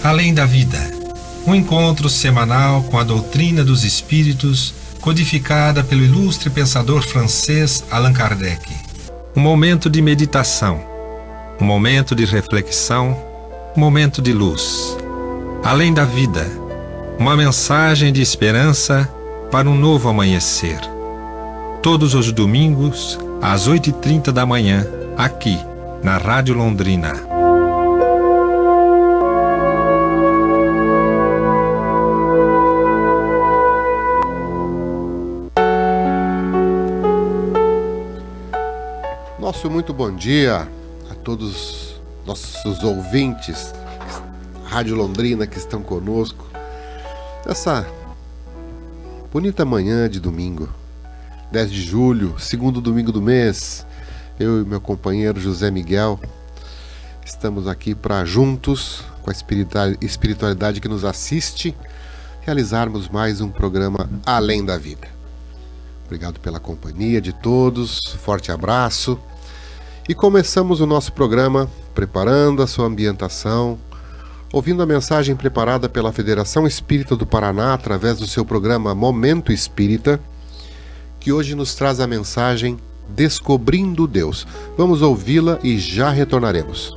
Além da Vida, um encontro semanal com a doutrina dos espíritos, codificada pelo ilustre pensador francês Allan Kardec. Um momento de meditação, um momento de reflexão, um momento de luz. Além da Vida, uma mensagem de esperança para um novo amanhecer. Todos os domingos, às 8h30 da manhã, aqui, na Rádio Londrina. Nosso muito bom dia a todos nossos ouvintes, Rádio Londrina, que estão conosco nessa bonita manhã de domingo, 10 de julho, segundo domingo do mês. Eu e meu companheiro José Miguel estamos aqui para, juntos, com a espiritualidade que nos assiste, realizarmos mais um programa Além da Vida. Obrigado pela companhia de todos, forte abraço. E começamos o nosso programa preparando a sua ambientação, ouvindo a mensagem preparada pela Federação Espírita do Paraná através do seu programa Momento Espírita, que hoje nos traz a mensagem Descobrindo Deus. Vamos ouvi-la e já retornaremos.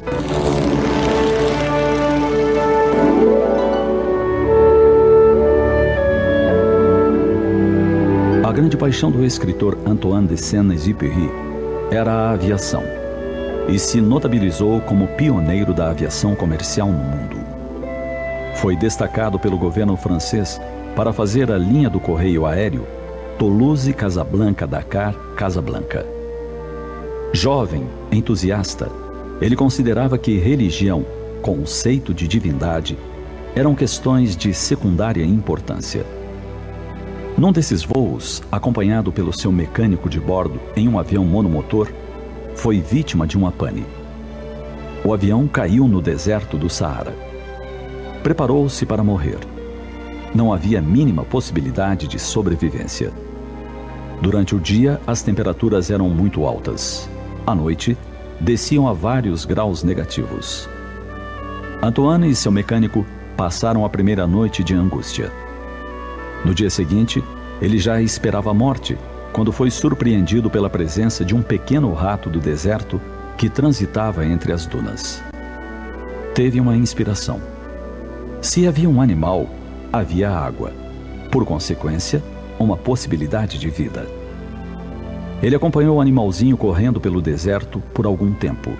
A grande paixão do escritor Antoine de Saint-Exupéry era a aviação, e se notabilizou como pioneiro da aviação comercial no mundo. Foi destacado pelo governo francês para fazer a linha do correio aéreo Toulouse-Casablanca-Dakar-Casablanca. Jovem, entusiasta, ele considerava que religião, conceito de divindade, eram questões de secundária importância. Num desses voos, acompanhado pelo seu mecânico de bordo em um avião monomotor, foi vítima de uma pane. O avião caiu no deserto do Saara. Preparou-se para morrer. Não havia mínima possibilidade de sobrevivência. Durante o dia, as temperaturas eram muito altas. À noite, desciam a vários graus negativos. Antoine e seu mecânico passaram a primeira noite de angústia. No dia seguinte, ele já esperava a morte, quando foi surpreendido pela presença de um pequeno rato do deserto que transitava entre as dunas. Teve uma inspiração. Se havia um animal, havia água. Por consequência, uma possibilidade de vida. Ele acompanhou o animalzinho correndo pelo deserto por algum tempo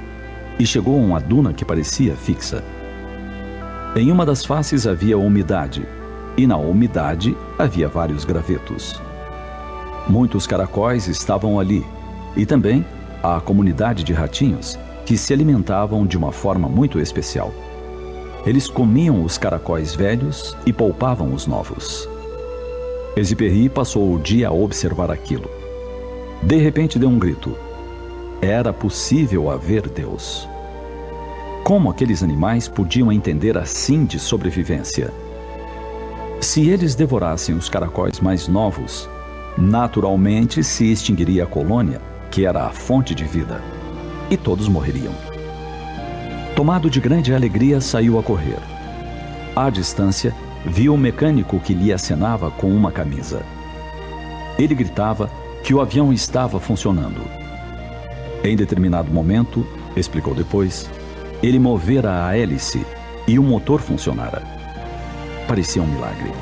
e chegou a uma duna que parecia fixa. Em uma das faces havia umidade, e na umidade havia vários gravetos. Muitos caracóis estavam ali, e também a comunidade de ratinhos, que se alimentavam de uma forma muito especial. Eles comiam os caracóis velhos e poupavam os novos. Exupéry passou o dia a observar aquilo. De repente deu um grito. Era possível haver Deus. Como aqueles animais podiam entender assim de sobrevivência? Se eles devorassem os caracóis mais novos, naturalmente se extinguiria a colônia, que era a fonte de vida, e todos morreriam. Tomado de grande alegria, saiu a correr. À distância, viu o mecânico que lhe acenava com uma camisa. Ele gritava que o avião estava funcionando. Em determinado momento, explicou depois, ele movera a hélice e o motor funcionara. Parecia um milagre.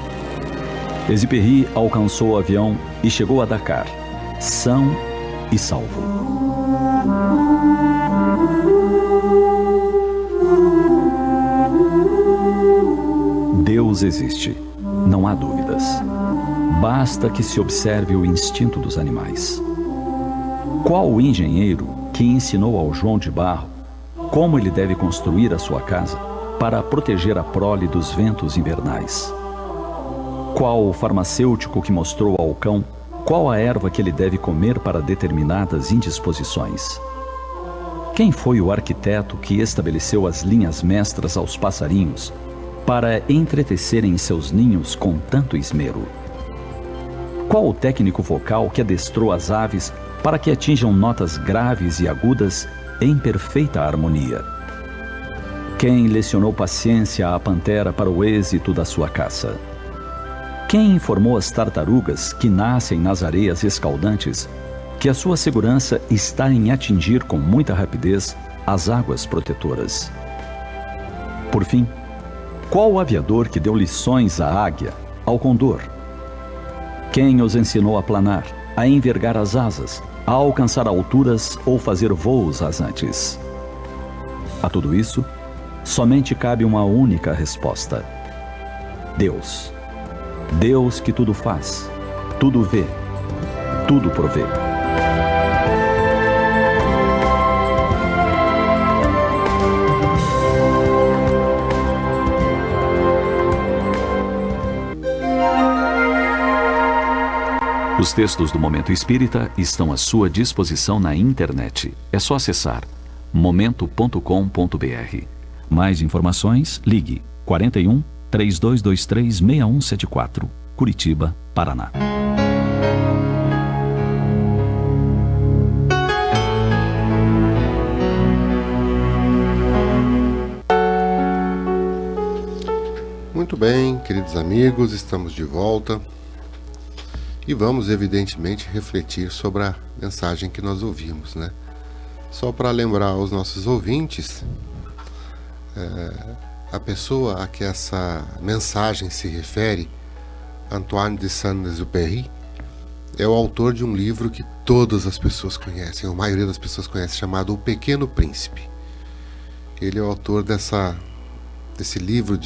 Exupéry alcançou o avião e chegou a Dakar, são e salvo. Deus existe, não há dúvidas. Basta que se observe o instinto dos animais. Qual o engenheiro que ensinou ao João de Barro como ele deve construir a sua casa para proteger a prole dos ventos invernais? Qual o farmacêutico que mostrou ao cão qual a erva que ele deve comer para determinadas indisposições? Quem foi o arquiteto que estabeleceu as linhas mestras aos passarinhos para entretecerem seus ninhos com tanto esmero? Qual o técnico vocal que adestrou as aves para que atinjam notas graves e agudas em perfeita harmonia? Quem lecionou paciência à pantera para o êxito da sua caça? Quem informou as tartarugas que nascem nas areias escaldantes que a sua segurança está em atingir com muita rapidez as águas protetoras? Por fim, qual o aviador que deu lições à águia, ao condor? Quem os ensinou a planar, a envergar as asas, a alcançar alturas ou fazer voos rasantes? A tudo isso, somente cabe uma única resposta: Deus. Deus que tudo faz, tudo vê, tudo provê. Os textos do Momento Espírita estão à sua disposição na internet. É só acessar momento.com.br. Mais informações, ligue 41 3223 6174, Curitiba, Paraná. Muito bem, queridos amigos, estamos de volta. E vamos, evidentemente, refletir sobre a mensagem que nós ouvimos, né? Só para lembrar aos nossos ouvintes, a pessoa a que essa mensagem se refere, Antoine de Saint-Exupéry, é o autor de um livro que todas as pessoas conhecem, a maioria das pessoas conhece, chamado O Pequeno Príncipe. Ele é o autor desse livro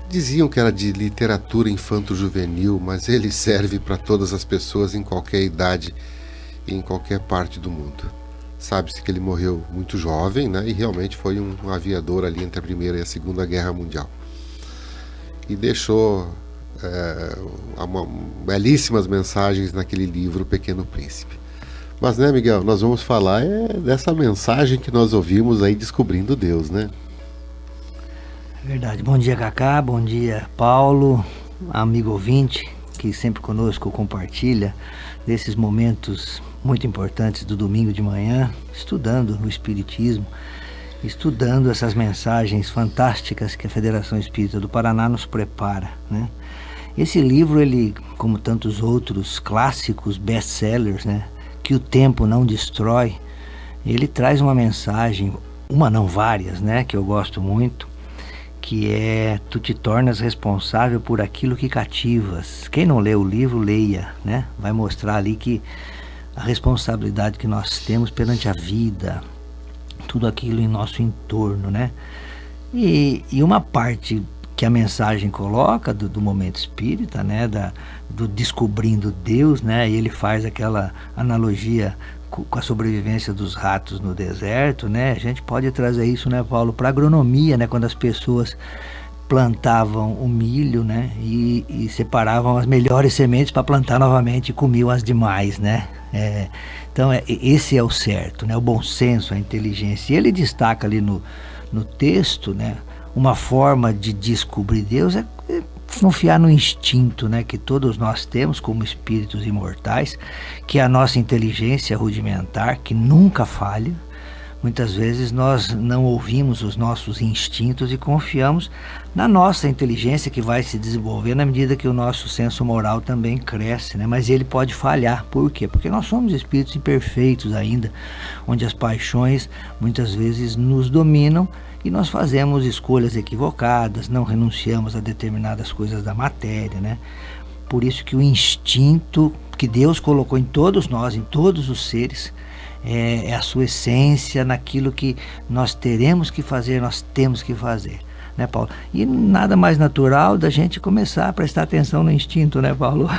diziam que era de literatura infanto-juvenil, mas ele serve para todas as pessoas em qualquer idade e em qualquer parte do mundo. Sabe-se que ele morreu muito jovem, né? E realmente foi um aviador ali entre a Primeira e a Segunda Guerra Mundial. E deixou belíssimas mensagens naquele livro, O Pequeno Príncipe. Mas, né, Miguel, nós vamos falar dessa mensagem que nós ouvimos aí, descobrindo Deus, né? Verdade. Bom dia, Cacá. Bom dia, Paulo, amigo ouvinte, que sempre conosco compartilha desses momentos muito importantes do domingo de manhã, estudando o Espiritismo, estudando essas mensagens fantásticas que a Federação Espírita do Paraná nos prepara, né? Esse livro, ele, como tantos outros clássicos, best-sellers, né, que o tempo não destrói, ele traz uma mensagem, uma não várias, né, que eu gosto muito, que é: tu te tornas responsável por aquilo que cativas. Quem não lê o livro, leia, né? Vai mostrar ali que a responsabilidade que nós temos perante a vida, tudo aquilo em nosso entorno, né? E uma parte que a mensagem coloca do momento espírita, né? Do descobrindo Deus, né? E ele faz aquela analogia com a sobrevivência dos ratos no deserto, né? A gente pode trazer isso, né, Paulo, para agronomia, né? Quando as pessoas plantavam o milho, né? E separavam as melhores sementes para plantar novamente e comiam as demais, né? Então esse é o certo, né? O bom senso, a inteligência. E ele destaca ali no texto, né? Uma forma de descobrir Deus é confiar no instinto, né, que todos nós temos como espíritos imortais, que é a nossa inteligência rudimentar, que nunca falha. Muitas vezes nós não ouvimos os nossos instintos e confiamos na nossa inteligência, que vai se desenvolver na medida que o nosso senso moral também cresce, né? Mas ele pode falhar. Por quê? Porque nós somos espíritos imperfeitos ainda, onde as paixões muitas vezes nos dominam e nós fazemos escolhas equivocadas, não renunciamos a determinadas coisas da matéria, né? Por isso que o instinto que Deus colocou em todos nós, em todos os seres, é a sua essência, naquilo que nós teremos que fazer, nós temos que fazer, né, Paulo? E nada mais natural da gente começar a prestar atenção no instinto, né, Paulo?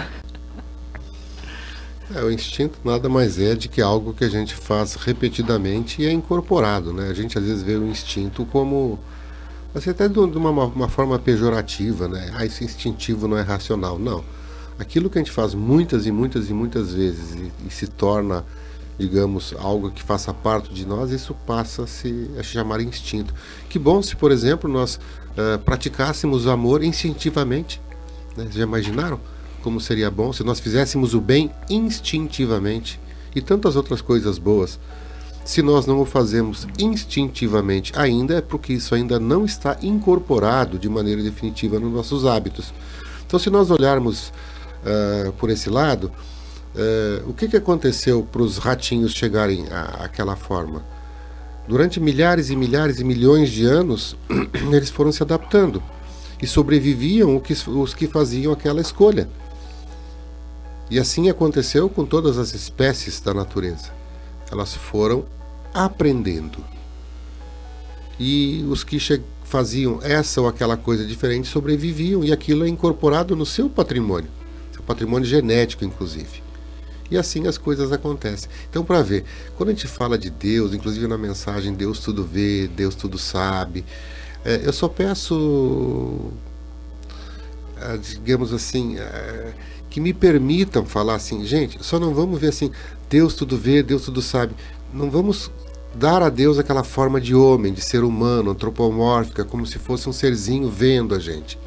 O instinto nada mais é de que algo que a gente faz repetidamente e é incorporado, né? A gente às vezes vê o instinto como, assim, até de uma forma pejorativa, né? Isso instintivo não é racional. Não. Aquilo que a gente faz muitas e muitas e muitas vezes e se torna, digamos, algo que faça parte de nós, isso passa a se chamar instinto. Que bom se, por exemplo, nós praticássemos o amor instintivamente, né? Vocês já imaginaram como seria bom se nós fizéssemos o bem instintivamente, e tantas outras coisas boas. Se nós não o fazemos instintivamente ainda, é porque isso ainda não está incorporado de maneira definitiva nos nossos hábitos. Então, se nós olharmos por esse lado, o que aconteceu para os ratinhos chegarem àquela forma? Durante milhares e milhares e milhões de anos, eles foram se adaptando e sobreviviam os que faziam aquela escolha. E assim aconteceu com todas as espécies da natureza. Elas foram aprendendo. E os que faziam essa ou aquela coisa diferente sobreviviam, e aquilo é incorporado no seu patrimônio genético, inclusive. E assim as coisas acontecem. Então, para ver, quando a gente fala de Deus, inclusive na mensagem Deus tudo vê, Deus tudo sabe, eu só peço, digamos assim, que me permitam falar assim, gente, só não vamos ver assim, Deus tudo vê, Deus tudo sabe. Não vamos dar a Deus aquela forma de homem, de ser humano, antropomórfica, como se fosse um serzinho vendo a gente.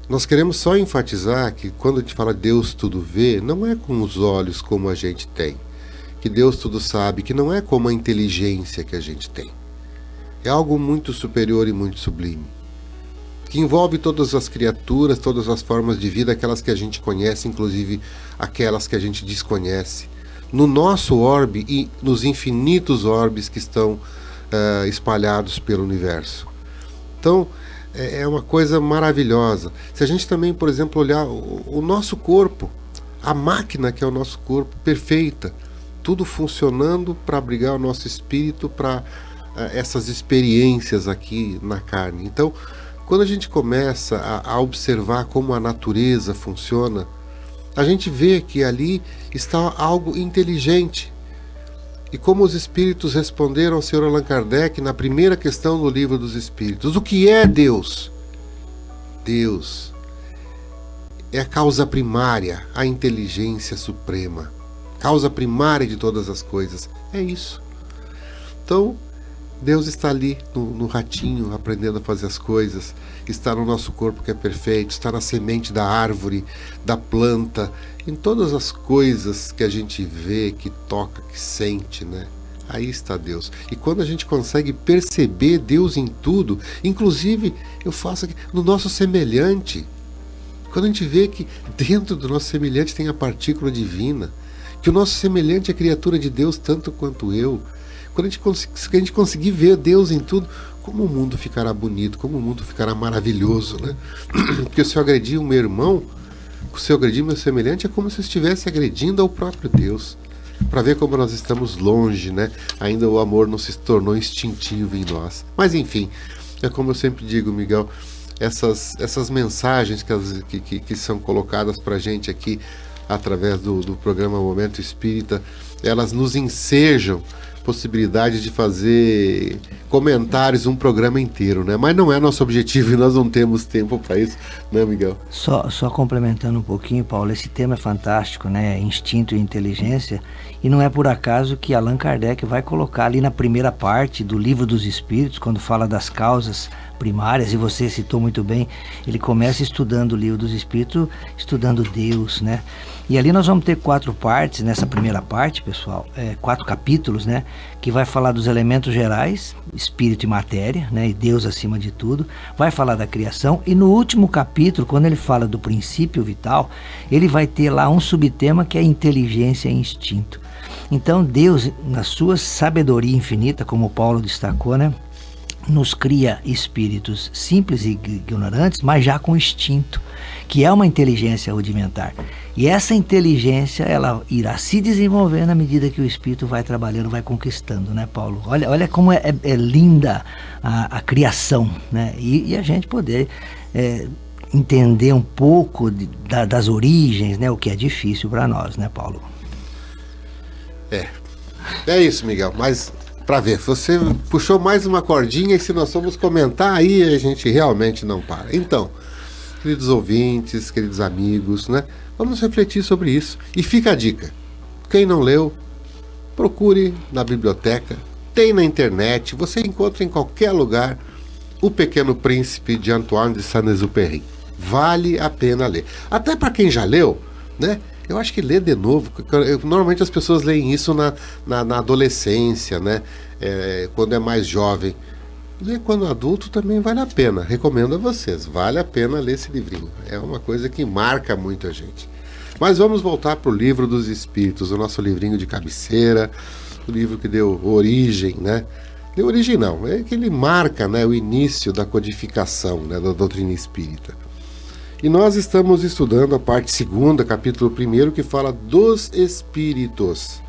Nós queremos só enfatizar que quando a gente fala Deus tudo vê, não é com os olhos como a gente tem. Que Deus tudo sabe, que não é como a inteligência que a gente tem. É algo muito superior e muito sublime. Que envolve todas as criaturas, todas as formas de vida, aquelas que a gente conhece, inclusive aquelas que a gente desconhece. No nosso orbe e nos infinitos orbes que estão espalhados pelo universo. Então, é uma coisa maravilhosa. Se a gente também, por exemplo, olhar o nosso corpo, a máquina que é o nosso corpo, perfeita, tudo funcionando para abrigar o nosso espírito para essas experiências aqui na carne. Então, quando a gente começa a observar como a natureza funciona, a gente vê que ali está algo inteligente. E como os espíritos responderam ao Sr. Allan Kardec na primeira questão do Livro dos Espíritos. O que é Deus? Deus é a causa primária, a inteligência suprema. Causa primária de todas as coisas. É isso. Então, Deus está ali no ratinho, aprendendo a fazer as coisas. Está no nosso corpo que é perfeito. Está na semente da árvore, da planta. Em todas as coisas que a gente vê, que toca, que sente, né? Aí está Deus. E quando a gente consegue perceber Deus em tudo, inclusive, eu faço aqui, no nosso semelhante. Quando a gente vê que dentro do nosso semelhante tem a partícula divina, que o nosso semelhante é criatura de Deus tanto quanto eu. Quando a gente conseguir ver Deus em tudo, como o mundo ficará bonito, como o mundo ficará maravilhoso, né? Porque se eu agredir o meu irmão, se eu agredir meu semelhante, é como se eu estivesse agredindo ao próprio Deus. Para ver como nós estamos longe, né? Ainda o amor não se tornou instintivo em nós. Mas enfim, é como eu sempre digo, Miguel, essas mensagens que são colocadas para a gente aqui através do programa Momento Espírita, elas nos ensejam possibilidade de fazer comentários um programa inteiro, né? Mas não é nosso objetivo e nós não temos tempo para isso, né, Miguel? Só complementando um pouquinho, Paulo, esse tema é fantástico, né? Instinto e inteligência, e não é por acaso que Allan Kardec vai colocar ali na primeira parte do Livro dos Espíritos, quando fala das causas primárias, e você citou muito bem, ele começa estudando o Livro dos Espíritos, estudando Deus, né? E ali nós vamos ter 4 partes, nessa primeira parte, pessoal, 4 capítulos, né? Que vai falar dos elementos gerais, espírito e matéria, né? E Deus acima de tudo. Vai falar da criação, e no último capítulo, quando ele fala do princípio vital, ele vai ter lá um subtema que é inteligência e instinto. Então Deus, na sua sabedoria infinita, como o Paulo destacou, né? Nos cria espíritos simples e ignorantes, mas já com instinto, que é uma inteligência rudimentar. E essa inteligência, ela irá se desenvolver na medida que o espírito vai trabalhando, vai conquistando, né, Paulo? Olha como é linda a criação, né? E a gente poder entender um pouco das origens, né? O que é difícil para nós, né, Paulo? É isso, Miguel, mas para ver, você puxou mais uma cordinha e se nós formos comentar aí a gente realmente não para. Então, queridos ouvintes, queridos amigos, né? Vamos refletir sobre isso. E fica a dica, quem não leu, procure na biblioteca, tem na internet, você encontra em qualquer lugar O Pequeno Príncipe de Antoine de Saint-Exupéry. Vale a pena ler. Até para quem já leu, né? Eu acho que ler de novo, normalmente as pessoas leem isso na adolescência, né? Quando é mais jovem. Ler quando adulto também vale a pena. Recomendo a vocês, vale a pena ler esse livrinho. É uma coisa que marca muito a gente. Mas vamos voltar para o Livro dos Espíritos, o nosso livrinho de cabeceira, o livro que deu origem, né? Deu origem não, é que ele marca, né, o início da codificação, né, da doutrina espírita. E nós estamos estudando a parte 2ª, capítulo 1º, que fala dos espíritos.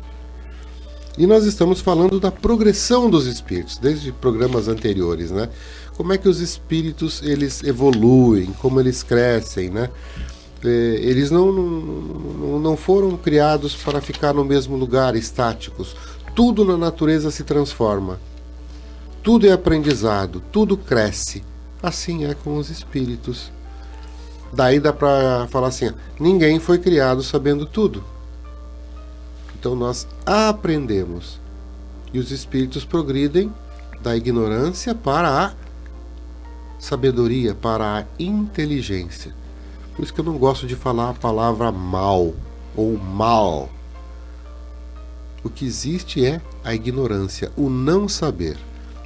E nós estamos falando da progressão dos espíritos, desde programas anteriores, né? Como é que os espíritos, eles evoluem, como eles crescem, né? Eles não foram criados para ficar no mesmo lugar, estáticos. Tudo na natureza se transforma. Tudo é aprendizado, tudo cresce. Assim é com os espíritos. Daí dá para falar assim, ninguém foi criado sabendo tudo. Então nós aprendemos. E os espíritos progridem da ignorância para a sabedoria, para a inteligência. Por isso que eu não gosto de falar a palavra mal ou mal. O que existe é a ignorância, o não saber.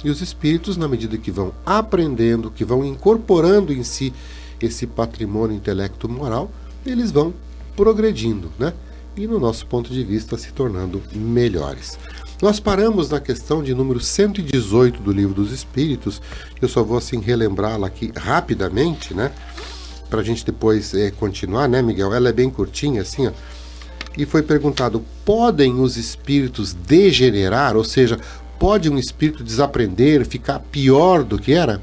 E os espíritos, na medida que vão aprendendo, que vão incorporando em si esse patrimônio intelecto-moral, eles vão progredindo, né? E no nosso ponto de vista se tornando melhores. Nós paramos na questão de número 118 do Livro dos Espíritos. Eu só vou assim relembrá-la aqui rapidamente, né? Para a gente depois continuar, né, Miguel? Ela é bem curtinha, assim, ó. E foi perguntado, podem os espíritos degenerar? Ou seja, pode um espírito desaprender, ficar pior do que era?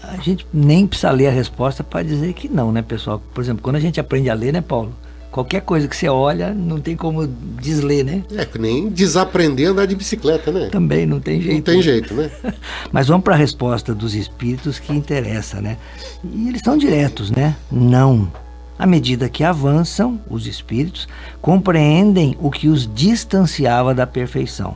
A gente nem precisa ler a resposta para dizer que não, né, pessoal? Por exemplo, quando a gente aprende a ler, né, Paulo? Qualquer coisa que você olha, não tem como desler, né? Nem desaprender a andar de bicicleta, né? Também não tem jeito. Não tem jeito, né? Mas vamos para a resposta dos espíritos que interessa, né? E eles são diretos, né? Não. À medida que avançam, os espíritos compreendem o que os distanciava da perfeição.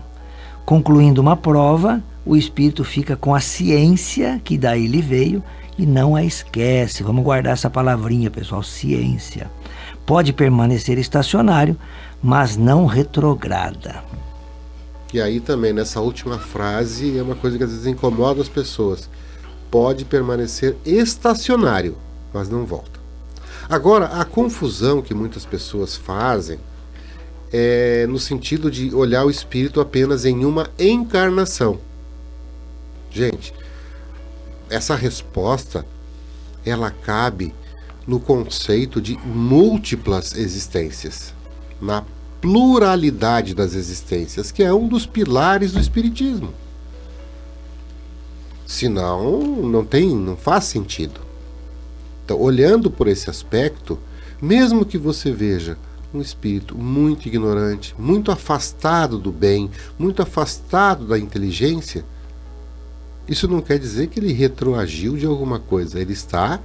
Concluindo uma prova, o espírito fica com a ciência que daí lhe veio e não a esquece. Vamos guardar essa palavrinha, pessoal, ciência. Pode permanecer estacionário, mas não retrograda. E aí também, nessa última frase, é uma coisa que às vezes incomoda as pessoas. Pode permanecer estacionário, mas não volta. Agora, a confusão que muitas pessoas fazem é no sentido de olhar o espírito apenas em uma encarnação. Gente, essa resposta, ela cabe no conceito de múltiplas existências, na pluralidade das existências, que é um dos pilares do espiritismo. Senão, não faz sentido. Então, olhando por esse aspecto, mesmo que você veja um espírito muito ignorante, muito afastado do bem, muito afastado da inteligência, isso não quer dizer que ele retroagiu de alguma coisa. Ele está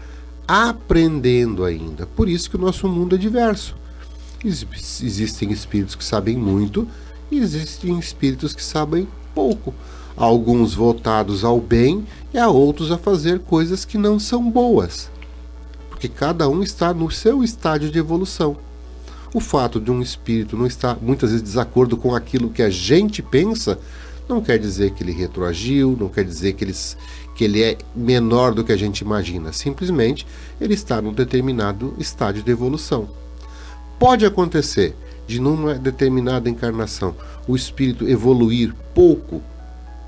aprendendo ainda. Por isso que o nosso mundo é diverso. Existem espíritos que sabem muito e existem espíritos que sabem pouco. Alguns voltados ao bem e há outros a fazer coisas que não são boas. Porque cada um está no seu estágio de evolução. O fato de um espírito não estar muitas vezes de desacordo com aquilo que a gente pensa, não quer dizer que ele retroagiu, não quer dizer que ele é menor do que a gente imagina. Simplesmente, ele está num determinado estágio de evolução. Pode acontecer de, numa determinada encarnação, o espírito evoluir pouco?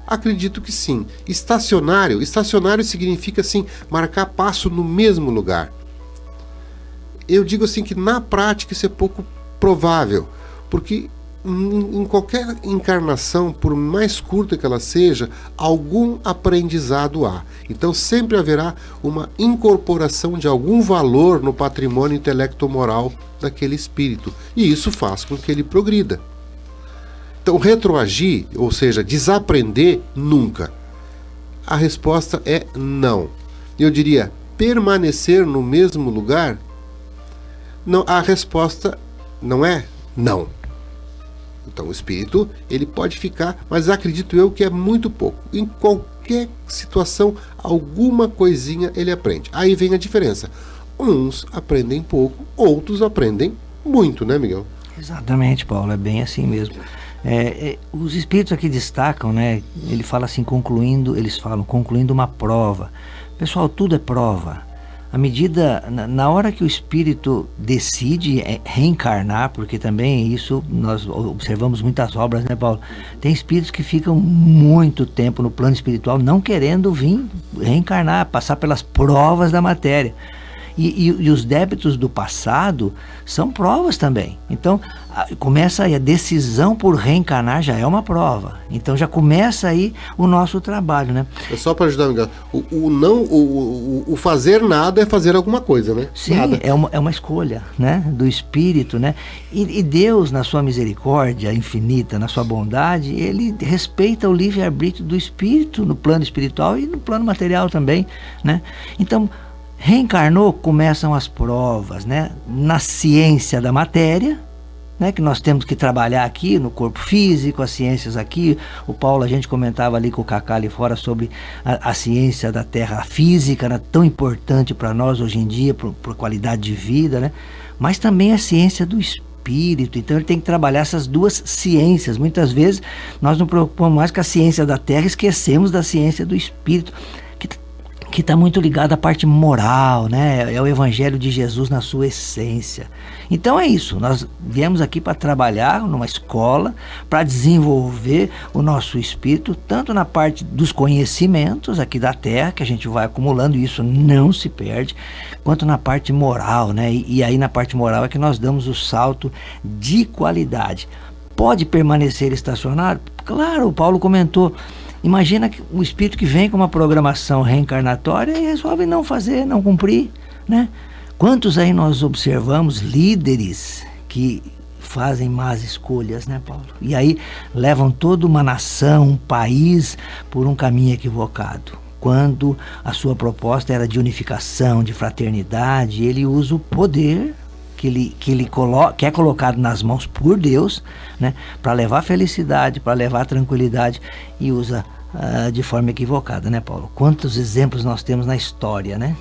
Acredito que sim. Estacionário significa, assim, marcar passo no mesmo lugar. Eu digo assim que na prática isso é pouco provável, porque em qualquer encarnação, por mais curta que ela seja, algum aprendizado há. Então sempre haverá uma incorporação de algum valor no patrimônio intelecto-moral daquele espírito, e isso faz com que ele progrida. Então retroagir, ou seja, desaprender, nunca. A resposta é não. Eu diria, permanecer no mesmo lugar? Não, a resposta não é não. Então o espírito, ele pode ficar, mas acredito eu que é muito pouco. Em qualquer situação, alguma coisinha ele aprende. Aí vem a diferença. Uns aprendem pouco, outros aprendem muito, né, Miguel? Exatamente, Paulo, é bem assim mesmo. Os espíritos aqui destacam, né? Eles falam concluindo uma prova. Pessoal, tudo é prova. À medida, na hora que o espírito decide reencarnar, porque também isso nós observamos muitas obras, né, Paulo? Tem espíritos que ficam muito tempo no plano espiritual não querendo vir reencarnar, passar pelas provas da matéria. E os débitos do passado são provas também. Então, começa aí a decisão por reencarnar, já é uma prova. Então, já começa aí o nosso trabalho, né? É só para ajudar, Miguel. O fazer nada é fazer alguma coisa, né? Sim, nada. É uma escolha, né? Do espírito, né? E Deus, na sua misericórdia infinita, na sua bondade, ele respeita o livre-arbítrio do espírito no plano espiritual e no plano material também, né? Então, reencarnou, começam as provas, né? Na ciência da matéria, né? Que nós temos que trabalhar aqui no corpo físico, as ciências aqui. O Paulo, a gente comentava ali com o Cacá ali fora sobre a ciência da terra física, né? Tão importante para nós hoje em dia, por qualidade de vida, né? Mas também a ciência do espírito. Então ele tem que trabalhar essas duas ciências. Muitas vezes nós nos preocupamos mais com a ciência da terra, esquecemos da ciência do espírito, que está muito ligado à parte moral, né? É o Evangelho de Jesus na sua essência. Então é isso, nós viemos aqui para trabalhar numa escola, para desenvolver o nosso espírito, tanto na parte dos conhecimentos aqui da Terra, que a gente vai acumulando e isso não se perde, quanto na parte moral, né? E aí na parte moral é que nós damos o salto de qualidade. Pode permanecer estacionário? Claro, o Paulo comentou. Imagina que o espírito que vem com uma programação reencarnatória e resolve não fazer, não cumprir, né? Quantos aí nós observamos líderes que fazem más escolhas, né, Paulo? E aí levam toda uma nação, um país por um caminho equivocado. Quando a sua proposta era de unificação, de fraternidade, ele usa o poder que é colocado nas mãos por Deus, né, para levar felicidade, para levar tranquilidade, e usa de forma equivocada, né, Paulo? Quantos exemplos nós temos na história, né?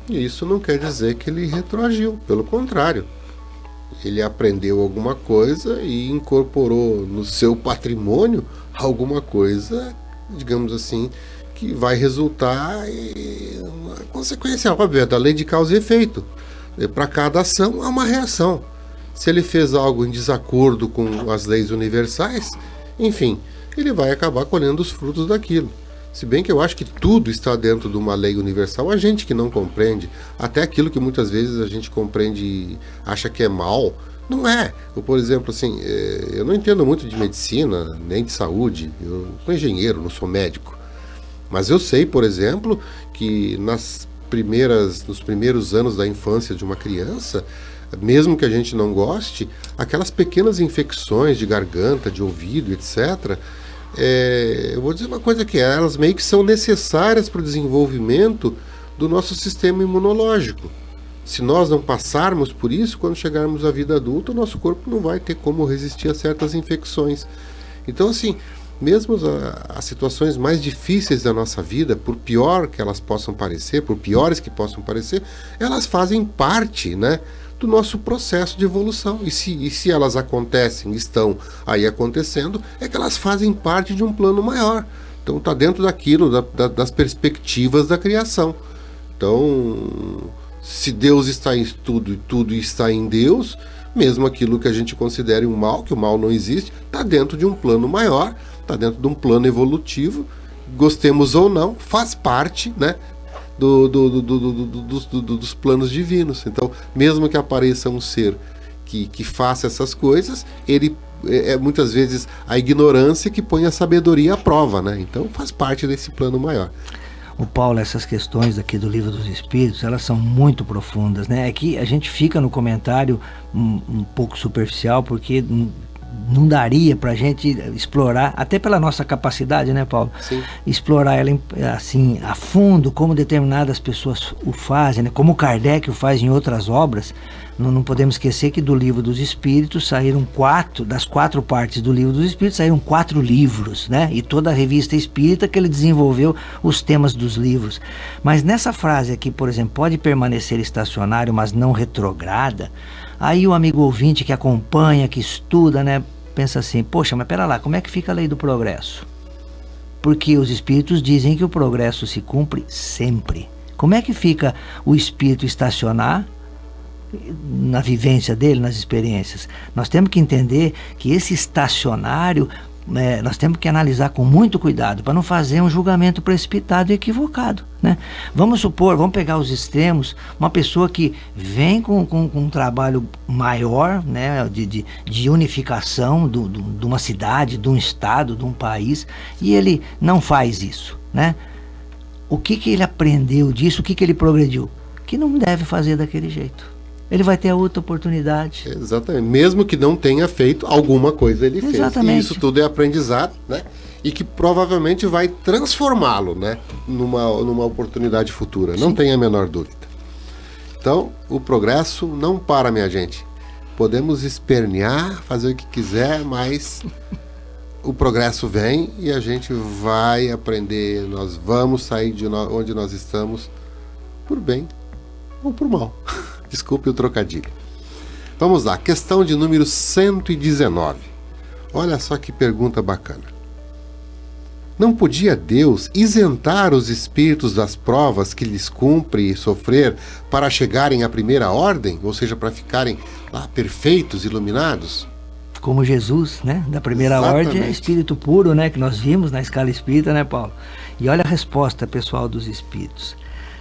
Isso não quer dizer que ele retroagiu, pelo contrário. Ele aprendeu alguma coisa e incorporou no seu patrimônio alguma coisa, digamos assim, que vai resultar em uma consequência óbvia da lei de causa e efeito. Para cada ação há uma reação. Se ele fez algo em desacordo com as leis universais, enfim, ele vai acabar colhendo os frutos daquilo. Se bem que eu acho que tudo está dentro de uma lei universal, a gente que não compreende, até aquilo que muitas vezes a gente compreende e acha que é mal, não é. Eu, por exemplo, assim, eu não entendo muito de medicina, nem de saúde, eu sou engenheiro, não sou médico. Mas eu sei, por exemplo, que nos primeiros anos da infância de uma criança, mesmo que a gente não goste, aquelas pequenas infecções de garganta, de ouvido, etc., eu vou dizer uma coisa que elas meio que são necessárias para o desenvolvimento do nosso sistema imunológico. Se nós não passarmos por isso, quando chegarmos à vida adulta, o nosso corpo não vai ter como resistir a certas infecções. Então, assim, mesmo as situações mais difíceis da nossa vida, por pior que elas possam parecer, por piores que possam parecer, elas fazem parte, né, do nosso processo de evolução. E se elas acontecem, estão aí acontecendo, é que elas fazem parte de um plano maior. Então está dentro daquilo, das perspectivas da criação. Então, se Deus está em tudo e tudo está em Deus, mesmo aquilo que a gente considere um mal, que o mal não existe, está dentro de um plano maior, está dentro de um plano evolutivo, gostemos ou não, faz parte, né, dos planos divinos. Então, mesmo que apareça um ser que faça essas coisas, ele é muitas vezes a ignorância que põe a sabedoria à prova, né? Então faz parte desse plano maior. O Paulo, essas questões aqui do Livro dos Espíritos, elas são muito profundas, né? É que a gente fica no comentário um pouco superficial, porque não daria para a gente explorar, até pela nossa capacidade, né, Paulo? Sim. Explorar ela assim a fundo, como determinadas pessoas o fazem, né? Como Kardec o faz em outras obras. Não podemos esquecer que do Livro dos Espíritos saíram das 4 partes do Livro dos Espíritos, saíram 4 livros, né? E toda a revista espírita que ele desenvolveu os temas dos livros. Mas nessa frase aqui, por exemplo, pode permanecer estacionário, mas não retrograda, Aí o amigo ouvinte que acompanha, que estuda, né, pensa assim, poxa, mas pera lá, como é que fica a lei do progresso? Porque os espíritos dizem que o progresso se cumpre sempre. Como é que fica o espírito estacionar na vivência dele, nas experiências? Nós temos que entender que esse estacionário, nós temos que analisar com muito cuidado para não fazer um julgamento precipitado e equivocado, né? Vamos supor, vamos pegar os extremos, uma pessoa que vem com um trabalho maior, né, de unificação de uma cidade, de um estado, de um país, e ele não faz isso, né? O que ele aprendeu disso, o que ele progrediu? Que não deve fazer daquele jeito. Ele vai ter outra oportunidade. Exatamente. Mesmo que não tenha feito alguma coisa, ele Exatamente. fez. E isso tudo é aprendizado, né? E que provavelmente vai transformá-lo, né, numa oportunidade futura. Sim. Não tenha a menor dúvida. Então, o progresso não para, minha gente. Podemos espernear, fazer o que quiser, mas o progresso vem e a gente vai aprender. Nós vamos sair de onde nós estamos por bem ou por mal. Desculpe o trocadilho. Vamos lá, questão de número 119. Olha só que pergunta bacana. Não podia Deus isentar os espíritos das provas que lhes cumpre sofrer para chegarem à primeira ordem? Ou seja, para ficarem lá perfeitos, iluminados? Como Jesus, né? Da primeira Exatamente. ordem é espírito puro, né? Que nós vimos na escala espírita, né, Paulo? E olha a resposta pessoal dos espíritos.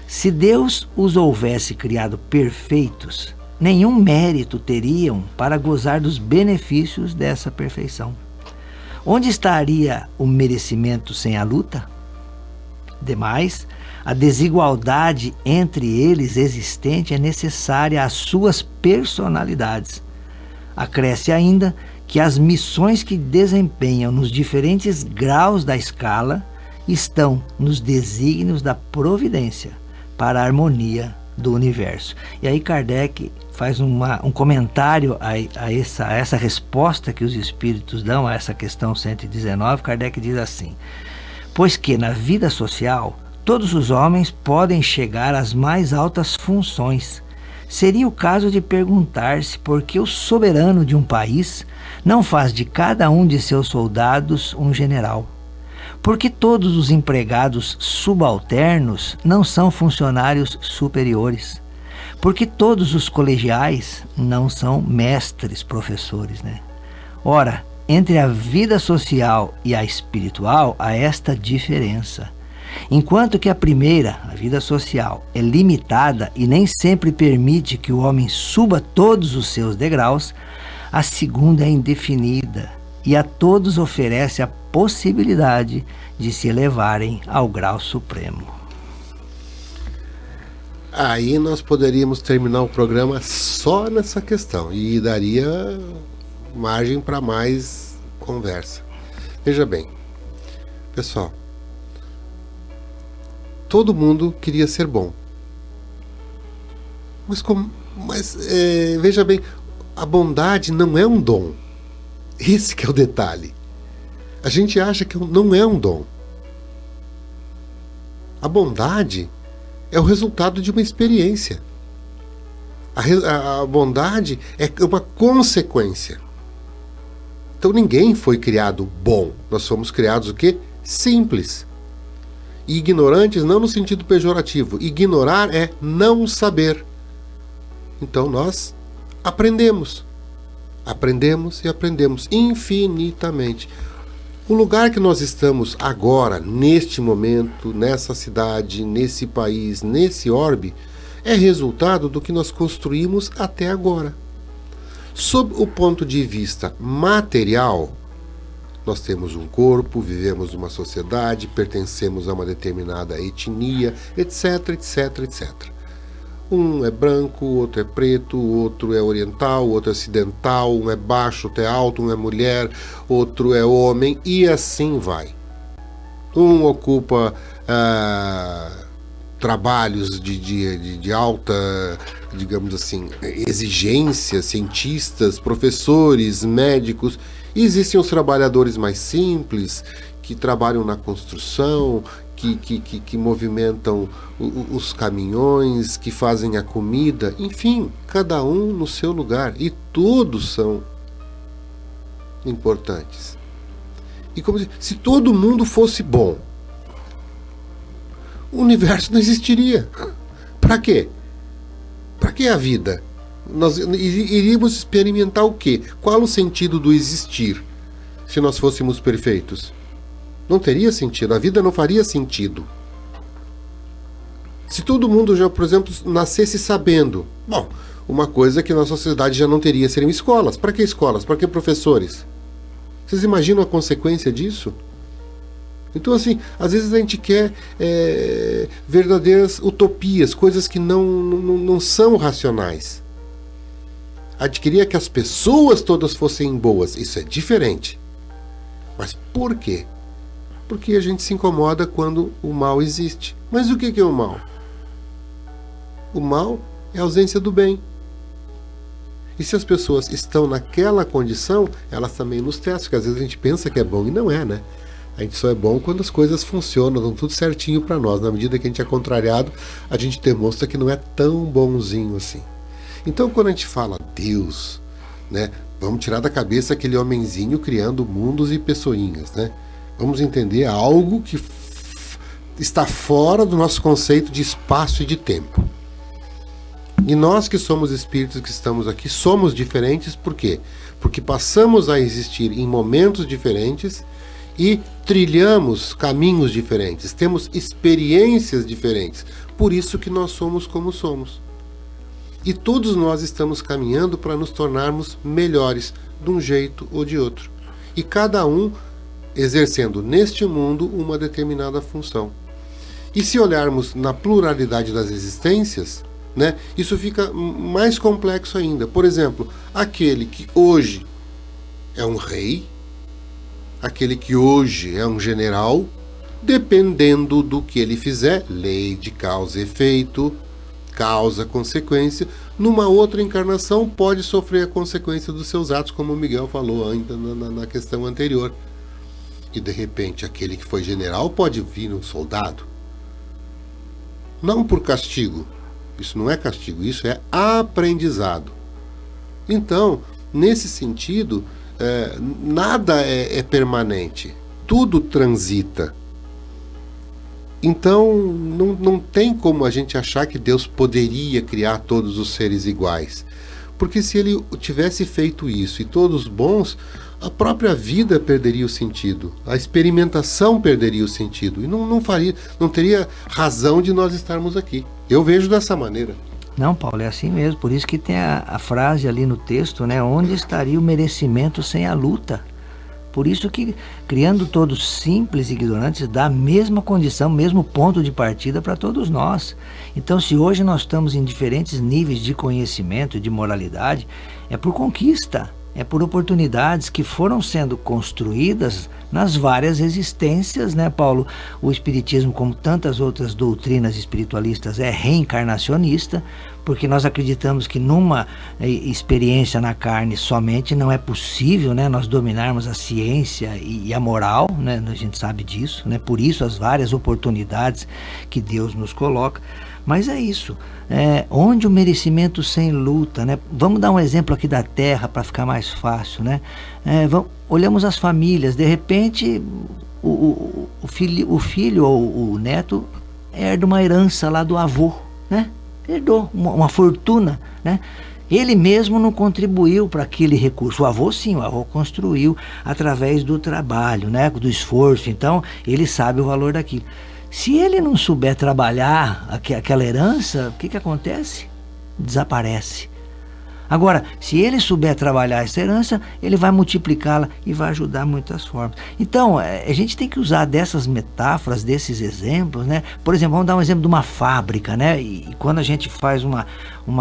Se Deus os houvesse criado perfeitos, nenhum mérito teriam para gozar dos benefícios dessa perfeição. Onde estaria o merecimento sem a luta? Demais, a desigualdade entre eles existente é necessária às suas personalidades. Acresce ainda que as missões que desempenham nos diferentes graus da escala estão nos desígnios da providência para a harmonia do universo. E aí Kardec faz um comentário a essa resposta que os espíritos dão a essa questão 119. Kardec diz assim: pois que na vida social todos os homens podem chegar às mais altas funções. Seria o caso de perguntar-se por que o soberano de um país não faz de cada um de seus soldados um general. Porque todos os empregados subalternos não são funcionários superiores. Porque todos os colegiais não são mestres professores, né? Ora, entre a vida social e a espiritual há esta diferença. Enquanto que a primeira, a vida social, é limitada e nem sempre permite que o homem suba todos os seus degraus, a segunda é indefinida e a todos oferece a possibilidade de se elevarem ao grau supremo. Aí nós poderíamos terminar o programa só nessa questão e daria margem para mais conversa. Veja bem, pessoal, todo mundo queria ser bom. Mas veja bem, a bondade não é um dom. Esse que é o detalhe. A gente acha que não é um dom. A bondade é o resultado de uma experiência. A bondade é uma consequência. Então ninguém foi criado bom. Nós somos criados o quê? Simples. E ignorantes não no sentido pejorativo. Ignorar é não saber. Então nós aprendemos. Aprendemos e aprendemos infinitamente. O lugar que nós estamos agora, neste momento, nessa cidade, nesse país, nesse orbe, é resultado do que nós construímos até agora. Sob o ponto de vista material, nós temos um corpo, vivemos numa sociedade, pertencemos a uma determinada etnia, etc, etc, etc. Um é branco, outro é preto, outro é oriental, outro é ocidental, um é baixo, outro é alto, um é mulher, outro é homem, e assim vai. Um ocupa trabalhos de alta, digamos assim, exigência, cientistas, professores, médicos. E existem os trabalhadores mais simples, que trabalham na construção, que movimentam os caminhões, que fazem a comida, enfim, cada um no seu lugar, e todos são importantes. E como se todo mundo fosse bom, o universo não existiria. Para quê? Para que a vida? Nós iríamos experimentar o quê? Qual o sentido do existir se nós fôssemos perfeitos? Não teria sentido, a vida não faria sentido. Se todo mundo já, por exemplo, nascesse sabendo, bom, uma coisa que na sociedade já não teria seriam escolas. Para que escolas? Para que professores? Vocês imaginam a consequência disso? Então, assim, às vezes a gente quer verdadeiras utopias, coisas que não são racionais. A gente queria que as pessoas todas fossem boas, isso é diferente. Mas por quê? Porque a gente se incomoda quando o mal existe. Mas o que é o mal? O mal é a ausência do bem. E se as pessoas estão naquela condição, elas também nos testam, porque às vezes a gente pensa que é bom e não é, né? A gente só é bom quando as coisas funcionam, dão tudo certinho para nós. Na medida que a gente é contrariado, a gente demonstra que não é tão bonzinho assim. Então, quando a gente fala Deus, né, vamos tirar da cabeça aquele homenzinho criando mundos e pessoinhas, né? Vamos entender algo que está fora do nosso conceito de espaço e de tempo. E nós que somos espíritos que estamos aqui, somos diferentes, por quê? Porque passamos a existir em momentos diferentes e trilhamos caminhos diferentes, temos experiências diferentes. Por isso que nós somos como somos. E todos nós estamos caminhando para nos tornarmos melhores, de um jeito ou de outro. E cada um exercendo neste mundo uma determinada função. E se olharmos na pluralidade das existências, né, isso fica mais complexo ainda. Por exemplo, aquele que hoje é um rei, aquele que hoje é um general, dependendo do que ele fizer, lei de causa e efeito, causa, consequência, numa outra encarnação pode sofrer a consequência dos seus atos, como o Miguel falou ainda na questão anterior. E de repente aquele que foi general pode vir um soldado. Não por castigo. Isso não é castigo, isso é aprendizado. Então, nesse sentido, nada é permanente. Tudo transita. Então, não tem como a gente achar que Deus poderia criar todos os seres iguais. Porque se ele tivesse feito isso e todos bons, a própria vida perderia o sentido. A experimentação perderia o sentido. E não teria razão de nós estarmos aqui. Eu vejo dessa maneira. Não, Paulo, é assim mesmo. Por isso que tem a frase ali no texto, né? Onde estaria o merecimento sem a luta? Por isso que, criando todos simples e ignorantes, dá a mesma condição, mesmo ponto de partida para todos nós. Então, se hoje nós estamos em diferentes níveis de conhecimento e de moralidade, é por conquista, é por oportunidades que foram sendo construídas nas várias existências, né, Paulo? O Espiritismo, como tantas outras doutrinas espiritualistas, é reencarnacionista, porque nós acreditamos que numa experiência na carne somente não é possível, né, nós dominarmos a ciência e a moral, né, a gente sabe disso, né, por isso as várias oportunidades que Deus nos coloca. Mas é isso, onde o merecimento sem luta, né? Vamos dar um exemplo aqui da Terra para ficar mais fácil, né? Olhamos as famílias, de repente o filho ou o neto herda uma herança lá do avô, né? Herdou uma fortuna, né? Ele mesmo não contribuiu para aquele recurso. O avô sim, o avô construiu através do trabalho, né? Do esforço, então ele sabe o valor daquilo. Se ele não souber trabalhar aquela herança, o que acontece? Desaparece. Agora, se ele souber trabalhar essa herança, ele vai multiplicá-la e vai ajudar muitas formas. Então, a gente tem que usar dessas metáforas, desses exemplos, né? Por exemplo, vamos dar um exemplo de uma fábrica, né? E quando a gente faz uma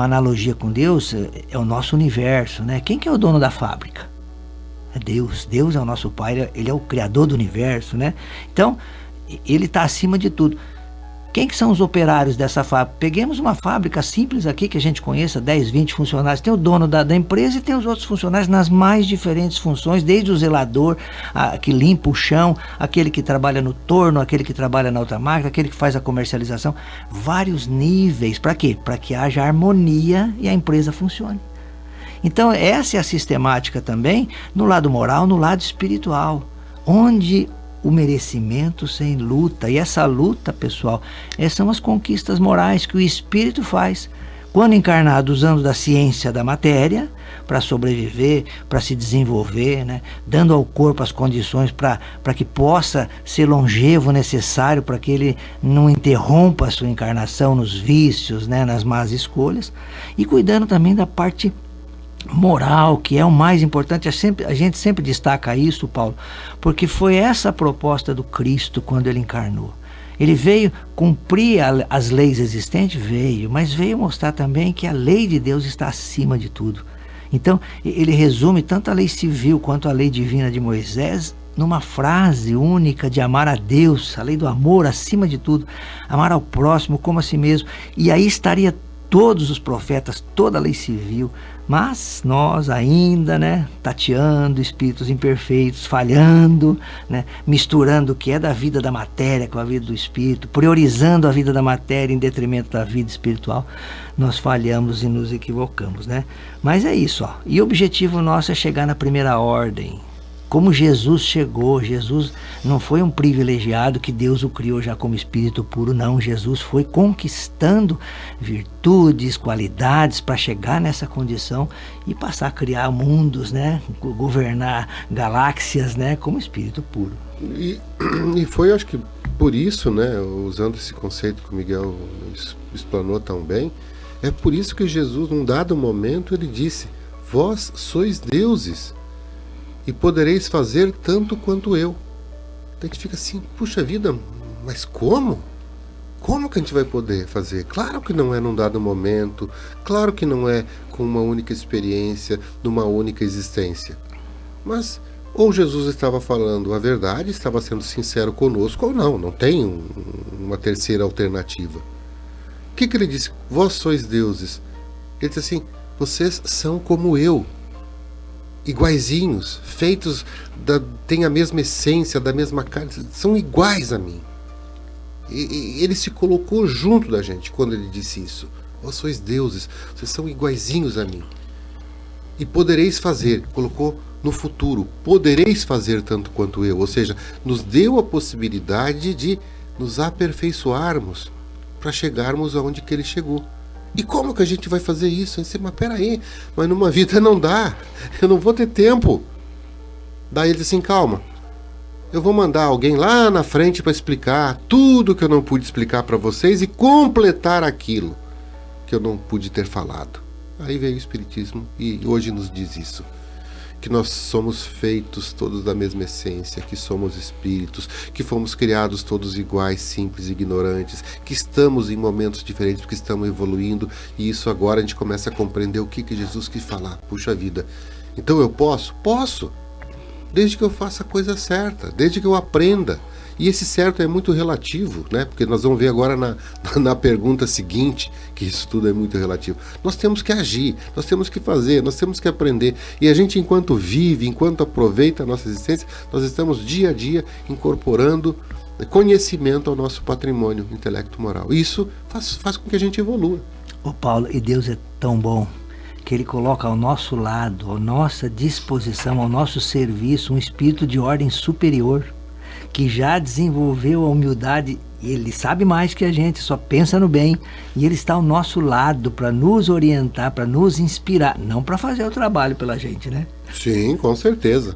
analogia com Deus, é o nosso universo, né? Quem que é o dono da fábrica? É Deus. Deus é o nosso Pai, ele é o criador do universo, né? Então, ele está acima de tudo. Quem que são os operários dessa fábrica? Peguemos uma fábrica simples aqui que a gente conheça, 10, 20 funcionários. Tem o dono da empresa e tem os outros funcionários nas mais diferentes funções, desde o zelador, que limpa o chão, aquele que trabalha no torno, aquele que trabalha na outra máquina, aquele que faz a comercialização. Vários níveis. Para quê? Para que haja harmonia e a empresa funcione. Então essa é a sistemática também no lado moral, no lado espiritual, onde o merecimento sem luta. E essa luta, pessoal, são as conquistas morais que o espírito faz quando encarnado, usando da ciência da matéria para sobreviver, para se desenvolver, né? Dando ao corpo as condições para que possa ser longevo necessário para que ele não interrompa a sua encarnação nos vícios, né? Nas más escolhas, e cuidando também da parte moral, que é o mais importante. A gente sempre destaca isso, Paulo, porque foi essa a proposta do Cristo quando ele encarnou. Ele veio cumprir as leis existentes, mas veio mostrar também que a lei de Deus está acima de tudo. Então ele resume tanto a lei civil quanto a lei divina de Moisés numa frase única de amar a Deus, a lei do amor acima de tudo, amar ao próximo como a si mesmo. E aí estaria todos os profetas, toda a lei civil. Mas nós ainda, né, tateando, espíritos imperfeitos, falhando, né, misturando o que é da vida da matéria com a vida do espírito, priorizando a vida da matéria em detrimento da vida espiritual, nós falhamos e nos equivocamos, né? Mas é isso, ó. E o objetivo nosso é chegar na primeira ordem. Como Jesus chegou, Jesus não foi um privilegiado que Deus o criou já como espírito puro, não. Jesus foi conquistando virtudes, qualidades para chegar nessa condição e passar a criar mundos, né? Governar galáxias, né? Como espírito puro. E foi, acho que por isso, né? Usando esse conceito que o Miguel explanou tão bem, é por isso que Jesus, num dado momento, ele disse: vós sois deuses e podereis fazer tanto quanto eu. Então a gente fica assim, puxa vida, mas como? Como que a gente vai poder fazer? Claro que não é num dado momento, claro que não é com uma única experiência, numa única existência. Mas ou Jesus estava falando a verdade, estava sendo sincero conosco, ou não tem uma terceira alternativa. O que ele disse? Vós sois deuses. Ele disse assim, vocês são como eu. Iguaizinhos, feitos, têm a mesma essência, da mesma carne, são iguais a mim. E ele se colocou junto da gente quando ele disse isso. Vós sois deuses, vocês são iguaizinhos a mim. E podereis fazer, colocou no futuro, podereis fazer tanto quanto eu. Ou seja, nos deu a possibilidade de nos aperfeiçoarmos para chegarmos aonde que ele chegou. E como que a gente vai fazer isso? Eu disse, mas peraí, mas numa vida não dá, eu não vou ter tempo. Daí ele disse assim, calma, eu vou mandar alguém lá na frente para explicar tudo que eu não pude explicar para vocês e completar aquilo que eu não pude ter falado. Aí veio o Espiritismo e hoje nos diz isso, que nós somos feitos todos da mesma essência, que somos espíritos, que fomos criados todos iguais, simples, ignorantes, que estamos em momentos diferentes porque estamos evoluindo, e isso agora a gente começa a compreender o que Jesus quis falar. Puxa vida, então eu posso? Posso, desde que eu faça a coisa certa, desde que eu aprenda. E esse certo é muito relativo, né? Porque nós vamos ver agora na pergunta seguinte, que isso tudo é muito relativo. Nós temos que agir, nós temos que fazer, nós temos que aprender. E a gente, enquanto vive, enquanto aproveita a nossa existência, nós estamos dia a dia incorporando conhecimento ao nosso patrimônio intelecto-moral. Isso faz com que a gente evolua. Ô Paulo, e Deus é tão bom que Ele coloca ao nosso lado, à nossa disposição, ao nosso serviço, um espírito de ordem superior, que já desenvolveu a humildade, e ele sabe mais que a gente, só pensa no bem, e ele está ao nosso lado para nos orientar, para nos inspirar, não para fazer o trabalho pela gente, né? Sim, com certeza.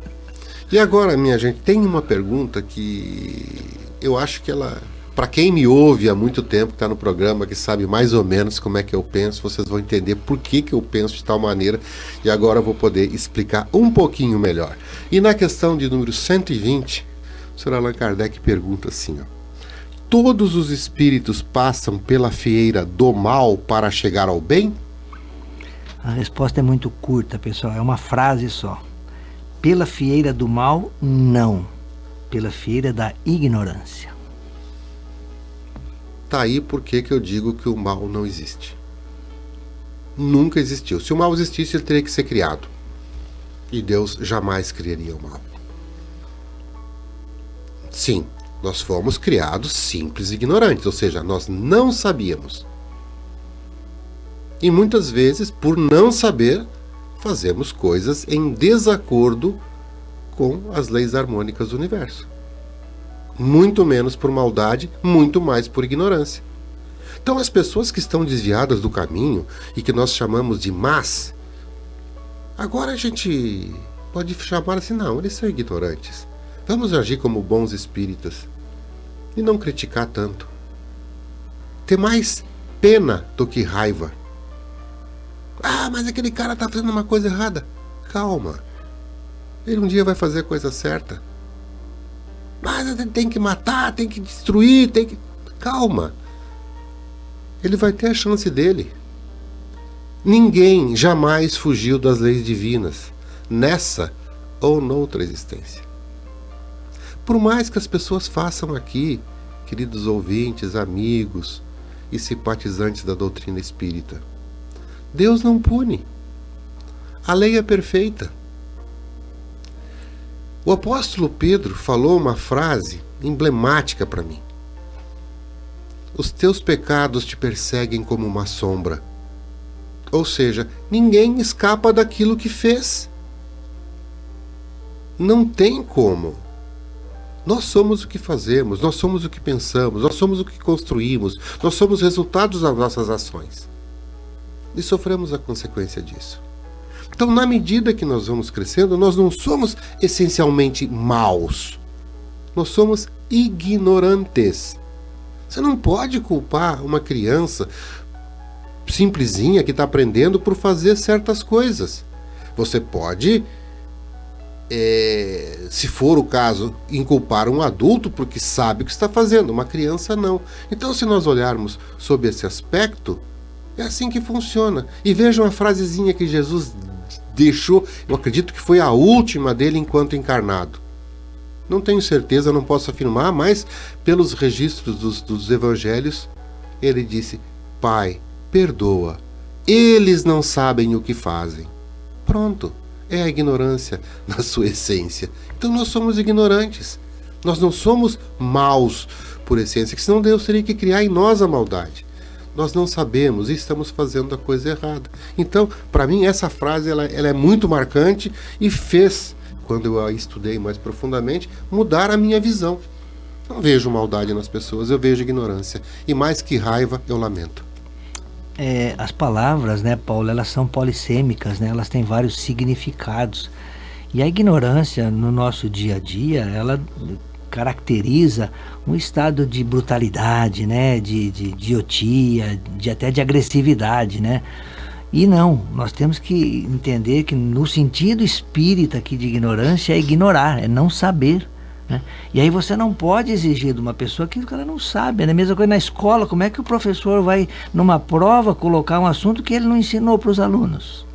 E agora, minha gente, tem uma pergunta que eu acho que ela, para quem me ouve há muito tempo, que está no programa, que sabe mais ou menos como é que eu penso, vocês vão entender por que eu penso de tal maneira, e agora eu vou poder explicar um pouquinho melhor. E na questão de número 120, o Sr. Allan Kardec pergunta assim, ó, todos os espíritos passam pela fieira do mal para chegar ao bem? A resposta é muito curta, pessoal, é uma frase só. Pela fieira do mal, não. Pela fieira da ignorância. Tá aí porque que eu digo que o mal não existe. Nunca existiu. Se o mal existisse, ele teria que ser criado. E Deus jamais criaria o mal. Sim, nós fomos criados simples e ignorantes, ou seja, nós não sabíamos. E muitas vezes, por não saber, fazemos coisas em desacordo com as leis harmônicas do universo. Muito menos por maldade, muito mais por ignorância. Então as pessoas que estão desviadas do caminho e que nós chamamos de más, agora a gente pode chamar assim, não, eles são ignorantes. Vamos agir como bons espíritas e não criticar tanto. Ter mais pena do que raiva. Ah, mas aquele cara está fazendo uma coisa errada. Calma. Ele um dia vai fazer a coisa certa. Mas tem que matar, tem que destruir, tem que... Calma. Ele vai ter a chance dele. Ninguém jamais fugiu das leis divinas, nessa ou noutra existência. Por mais que as pessoas façam aqui, queridos ouvintes, amigos e simpatizantes da doutrina espírita, Deus não pune. A lei é perfeita. O apóstolo Pedro falou uma frase emblemática para mim. Os teus pecados te perseguem como uma sombra. Ou seja, ninguém escapa daquilo que fez. Não tem como. Nós somos o que fazemos, nós somos o que pensamos, nós somos o que construímos, nós somos resultados das nossas ações. E sofremos a consequência disso. Então, na medida que nós vamos crescendo, nós não somos essencialmente maus. Nós somos ignorantes. Você não pode culpar uma criança simplesinha que está aprendendo por fazer certas coisas. Você pode, se for o caso, inculpar um adulto porque sabe o que está fazendo, uma criança não. Então, se nós olharmos sob esse aspecto, é assim que funciona. E vejam a frasezinha que Jesus deixou, eu acredito que foi a última dele enquanto encarnado. Não tenho certeza, não posso afirmar, mas pelos registros dos evangelhos, ele disse: Pai, perdoa, eles não sabem o que fazem. Pronto, é a ignorância na sua essência. Então nós somos ignorantes, nós não somos maus por essência, que senão Deus teria que criar em nós a maldade. Nós não sabemos e estamos fazendo a coisa errada. Então, para mim, essa frase ela é muito marcante e fez, quando eu a estudei mais profundamente, mudar a minha visão. Não vejo maldade nas pessoas, eu vejo ignorância. E mais que raiva, eu lamento. As palavras, né, Paulo, elas são polissêmicas, né? Elas têm vários significados. E a ignorância no nosso dia a dia, ela caracteriza um estado de brutalidade, né, de idiotia, até de agressividade, né? E não, nós temos que entender que no sentido espírita aqui de ignorância é ignorar, é não saber, né? E aí você não pode exigir de uma pessoa aquilo que ela não sabe. É a mesma coisa na escola. Como é que o professor vai numa prova colocar um assunto que ele não ensinou para os alunos?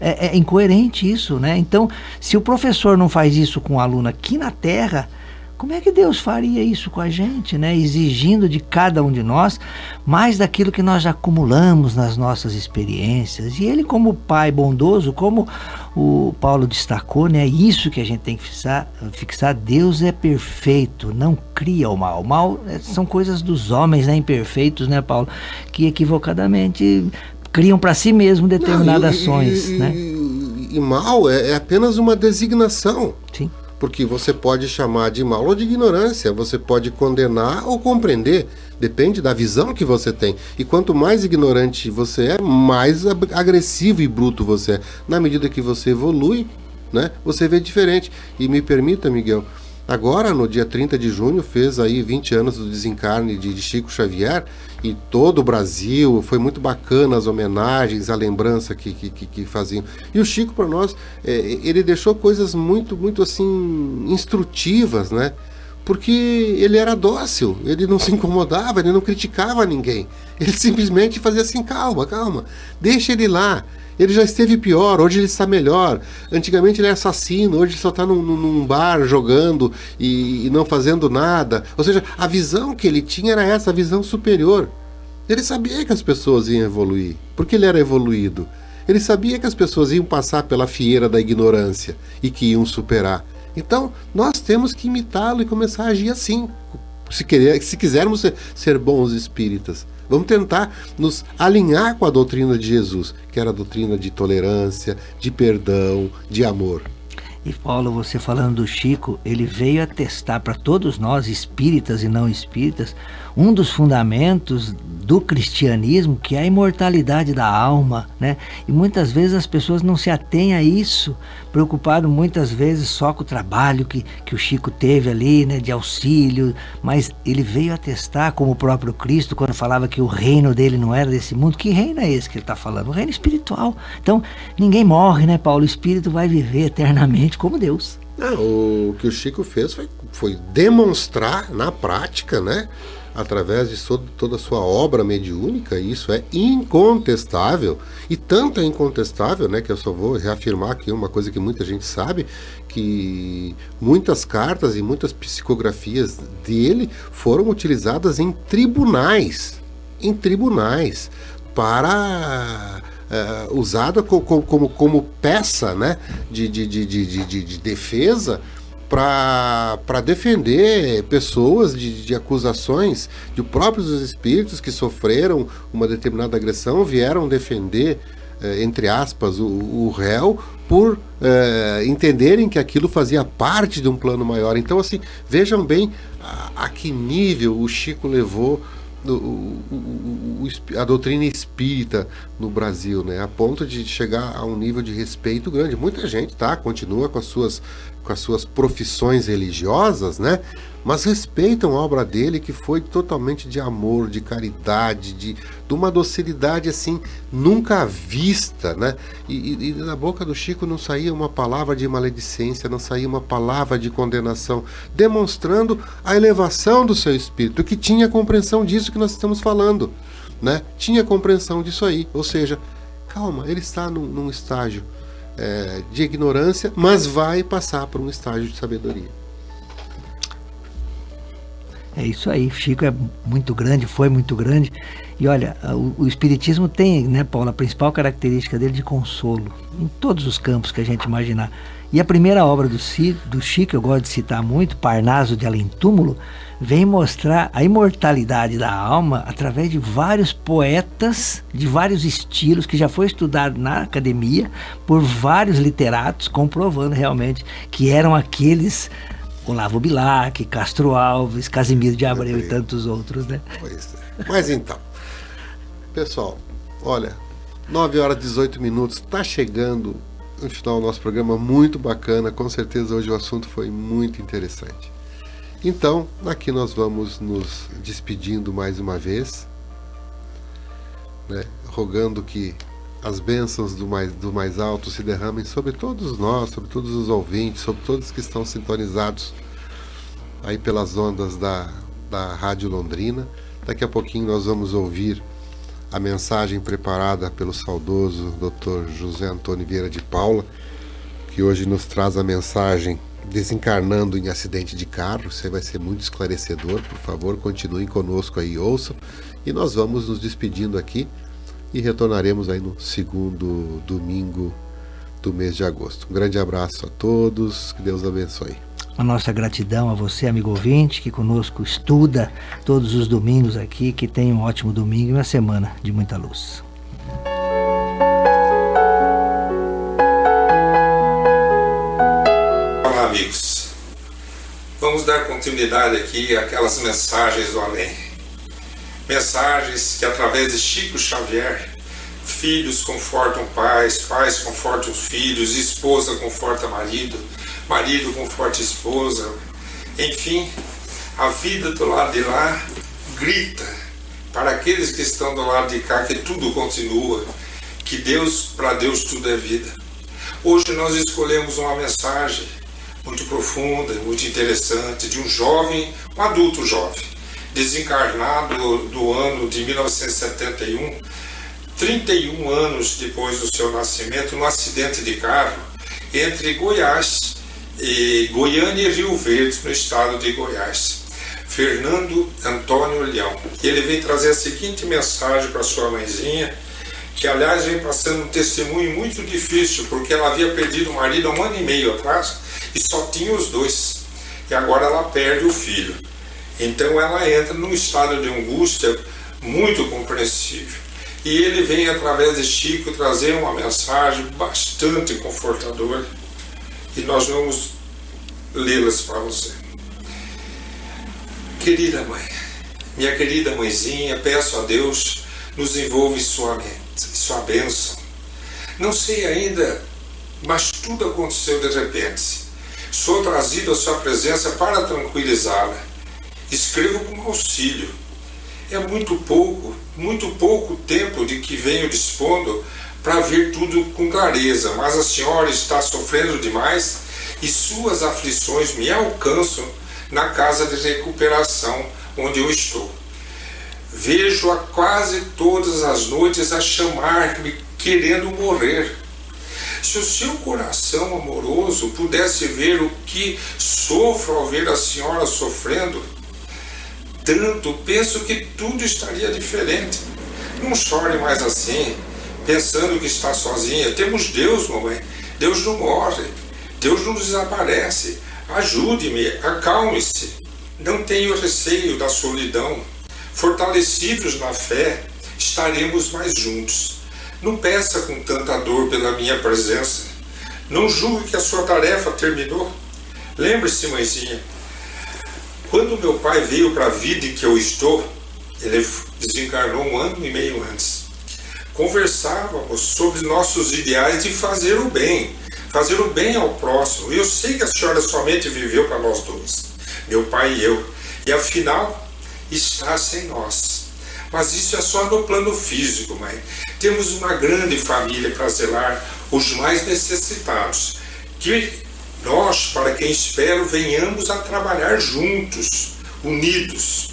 É incoerente isso, né? Então, se o professor não faz isso com o aluno aqui na Terra, como é que Deus faria isso com a gente, né? Exigindo de cada um de nós mais daquilo que nós já acumulamos nas nossas experiências. E Ele, como Pai bondoso, como o Paulo destacou, né? É isso que a gente tem que fixar. Deus é perfeito, não cria o mal. O mal são coisas dos homens, né? Imperfeitos, né, Paulo? Que equivocadamente criam para si mesmo determinadas ações, né? E mal é apenas uma designação. Sim. Porque você pode chamar de mal ou de ignorância, você pode condenar ou compreender, depende da visão que você tem. E quanto mais ignorante você é, mais agressivo e bruto você é. Na medida que você evolui, né, você vê diferente. E me permita, Miguel, agora no dia 30 de junho fez aí 20 anos do desencarne de Chico Xavier, e todo o Brasil, foi muito bacana as homenagens, a lembrança que faziam. E o Chico, para nós, ele deixou coisas muito, muito assim, instrutivas, né? Porque ele era dócil, ele não se incomodava, ele não criticava ninguém. Ele simplesmente fazia assim, calma, deixa ele lá. Ele já esteve pior, hoje ele está melhor. Antigamente ele é assassino, hoje ele só está num bar jogando e não fazendo nada. Ou seja, a visão que ele tinha era essa, a visão superior. Ele sabia que as pessoas iam evoluir, porque ele era evoluído. Ele sabia que as pessoas iam passar pela fieira da ignorância e que iam superar. Então, nós temos que imitá-lo e começar a agir assim, se quisermos ser bons espíritas. Vamos tentar nos alinhar com a doutrina de Jesus, que era a doutrina de tolerância, de perdão, de amor. E Paulo, você falando do Chico, ele veio atestar para todos nós, espíritas e não espíritas, um dos fundamentos do cristianismo, que é a imortalidade da alma, né? E muitas vezes as pessoas não se atêm a isso, preocupado muitas vezes só com o trabalho que o Chico teve ali, né, de auxílio, mas ele veio atestar, como o próprio Cristo, quando falava que o reino dele não era desse mundo. Que reino é esse que ele está falando? O reino espiritual. Então, ninguém morre, né, Paulo? O espírito vai viver eternamente como Deus. O que o Chico fez foi demonstrar na prática, né, através de toda a sua obra mediúnica. Isso é incontestável, e tanto é incontestável, né, que eu só vou reafirmar aqui uma coisa que muita gente sabe, que muitas cartas e muitas psicografias dele foram utilizadas em tribunais para usada como peça, né, de defesa, para defender pessoas de acusações, de próprios espíritos que sofreram uma determinada agressão, vieram defender, entre aspas, o réu, por entenderem que aquilo fazia parte de um plano maior. Então, assim, vejam bem a que nível o Chico levou a doutrina espírita no Brasil, né? A ponto de chegar a um nível de respeito grande. Muita gente continua com as suas profissões religiosas, né? Mas respeitam a obra dele, que foi totalmente de amor, de caridade, de uma docilidade assim nunca vista, né? E da boca do Chico não saía uma palavra de maledicência, não saía uma palavra de condenação, demonstrando a elevação do seu espírito, que tinha compreensão disso que nós estamos falando, né? Tinha compreensão disso aí. Ou seja, calma, ele está num estágio de ignorância, mas vai passar por um estágio de sabedoria. É isso aí, Chico é muito grande, foi muito grande. E olha, o Espiritismo tem, né, Paulo, a principal característica dele de consolo, em todos os campos que a gente imaginar. E a primeira obra do Chico, eu gosto de citar muito, Parnaso de Além Túmulo, vem mostrar a imortalidade da alma através de vários poetas, de vários estilos, que já foi estudado na academia por vários literatos, comprovando realmente que eram aqueles... Olavo Bilac, Castro Alves, Casimiro de Abreu e tantos outros, né? Pois é. Mas então, pessoal, olha, 9h18, está chegando no final do nosso programa, muito bacana, com certeza hoje o assunto foi muito interessante. Então, aqui nós vamos nos despedindo mais uma vez, né, rogando que as bênçãos do mais alto se derramem sobre todos nós, sobre todos os ouvintes, sobre todos que estão sintonizados aí pelas ondas da Rádio Londrina. Daqui a pouquinho nós vamos ouvir a mensagem preparada pelo saudoso Dr. José Antônio Vieira de Paula, que hoje nos traz a mensagem desencarnando em acidente de carro. Isso vai ser muito esclarecedor. Por favor, continuem conosco aí, ouçam. E nós vamos nos despedindo aqui e retornaremos aí no segundo domingo do mês de agosto. Um grande abraço a todos, que Deus abençoe. A nossa gratidão a você, amigo ouvinte, que conosco estuda todos os domingos aqui, que tenha um ótimo domingo e uma semana de muita luz. Olá, amigos. Vamos dar continuidade aqui àquelas mensagens do além. Mensagens que, através de Chico Xavier, filhos confortam pais, pais confortam filhos, esposa conforta marido, marido conforta esposa. Enfim, a vida do lado de lá grita para aqueles que estão do lado de cá que tudo continua, que para Deus tudo é vida. Hoje nós escolhemos uma mensagem muito profunda, muito interessante, de um jovem, um adulto jovem, desencarnado do ano de 1971, 31 anos depois do seu nascimento, num acidente de carro entre Goiás, Goiânia e Rio Verde, no estado de Goiás. Fernando Antônio Leão. E ele vem trazer a seguinte mensagem para sua mãezinha, que aliás vem passando um testemunho muito difícil, porque ela havia perdido o marido há 1 ano e meio atrás e só tinha os dois. E agora ela perde o filho. Então ela entra num estado de angústia muito compreensível. E ele vem, através de Chico, trazer uma mensagem bastante confortadora. E nós vamos lê-las para você. Querida mãe, minha querida mãezinha, peço a Deus, nos envolva em sua mente, em sua bênção. Não sei ainda, mas tudo aconteceu de repente. Sou trazido à sua presença para tranquilizá-la. Escrevo com auxílio. É muito pouco tempo de que venho dispondo para ver tudo com clareza, mas a senhora está sofrendo demais e suas aflições me alcançam na casa de recuperação onde eu estou. Vejo-a quase todas as noites a chamar-me, querendo morrer. Se o seu coração amoroso pudesse ver o que sofro ao ver a senhora sofrendo, tanto, penso que tudo estaria diferente. Não chore mais assim, pensando que está sozinha. Temos Deus, mamãe. Deus não morre. Deus não desaparece. Ajude-me, acalme-se. Não tenho receio da solidão. Fortalecidos na fé, estaremos mais juntos. Não peça com tanta dor pela minha presença. Não julgue que a sua tarefa terminou. Lembre-se, mãezinha, quando meu pai veio para a vida em que eu estou, ele desencarnou 1 ano e meio antes. Conversávamos sobre nossos ideais de fazer o bem ao próximo. Eu sei que a senhora somente viveu para nós dois, meu pai e eu, e afinal está sem nós. Mas isso é só no plano físico, mãe. Temos uma grande família para zelar os mais necessitados. Que nós, para quem espero, venhamos a trabalhar juntos, unidos.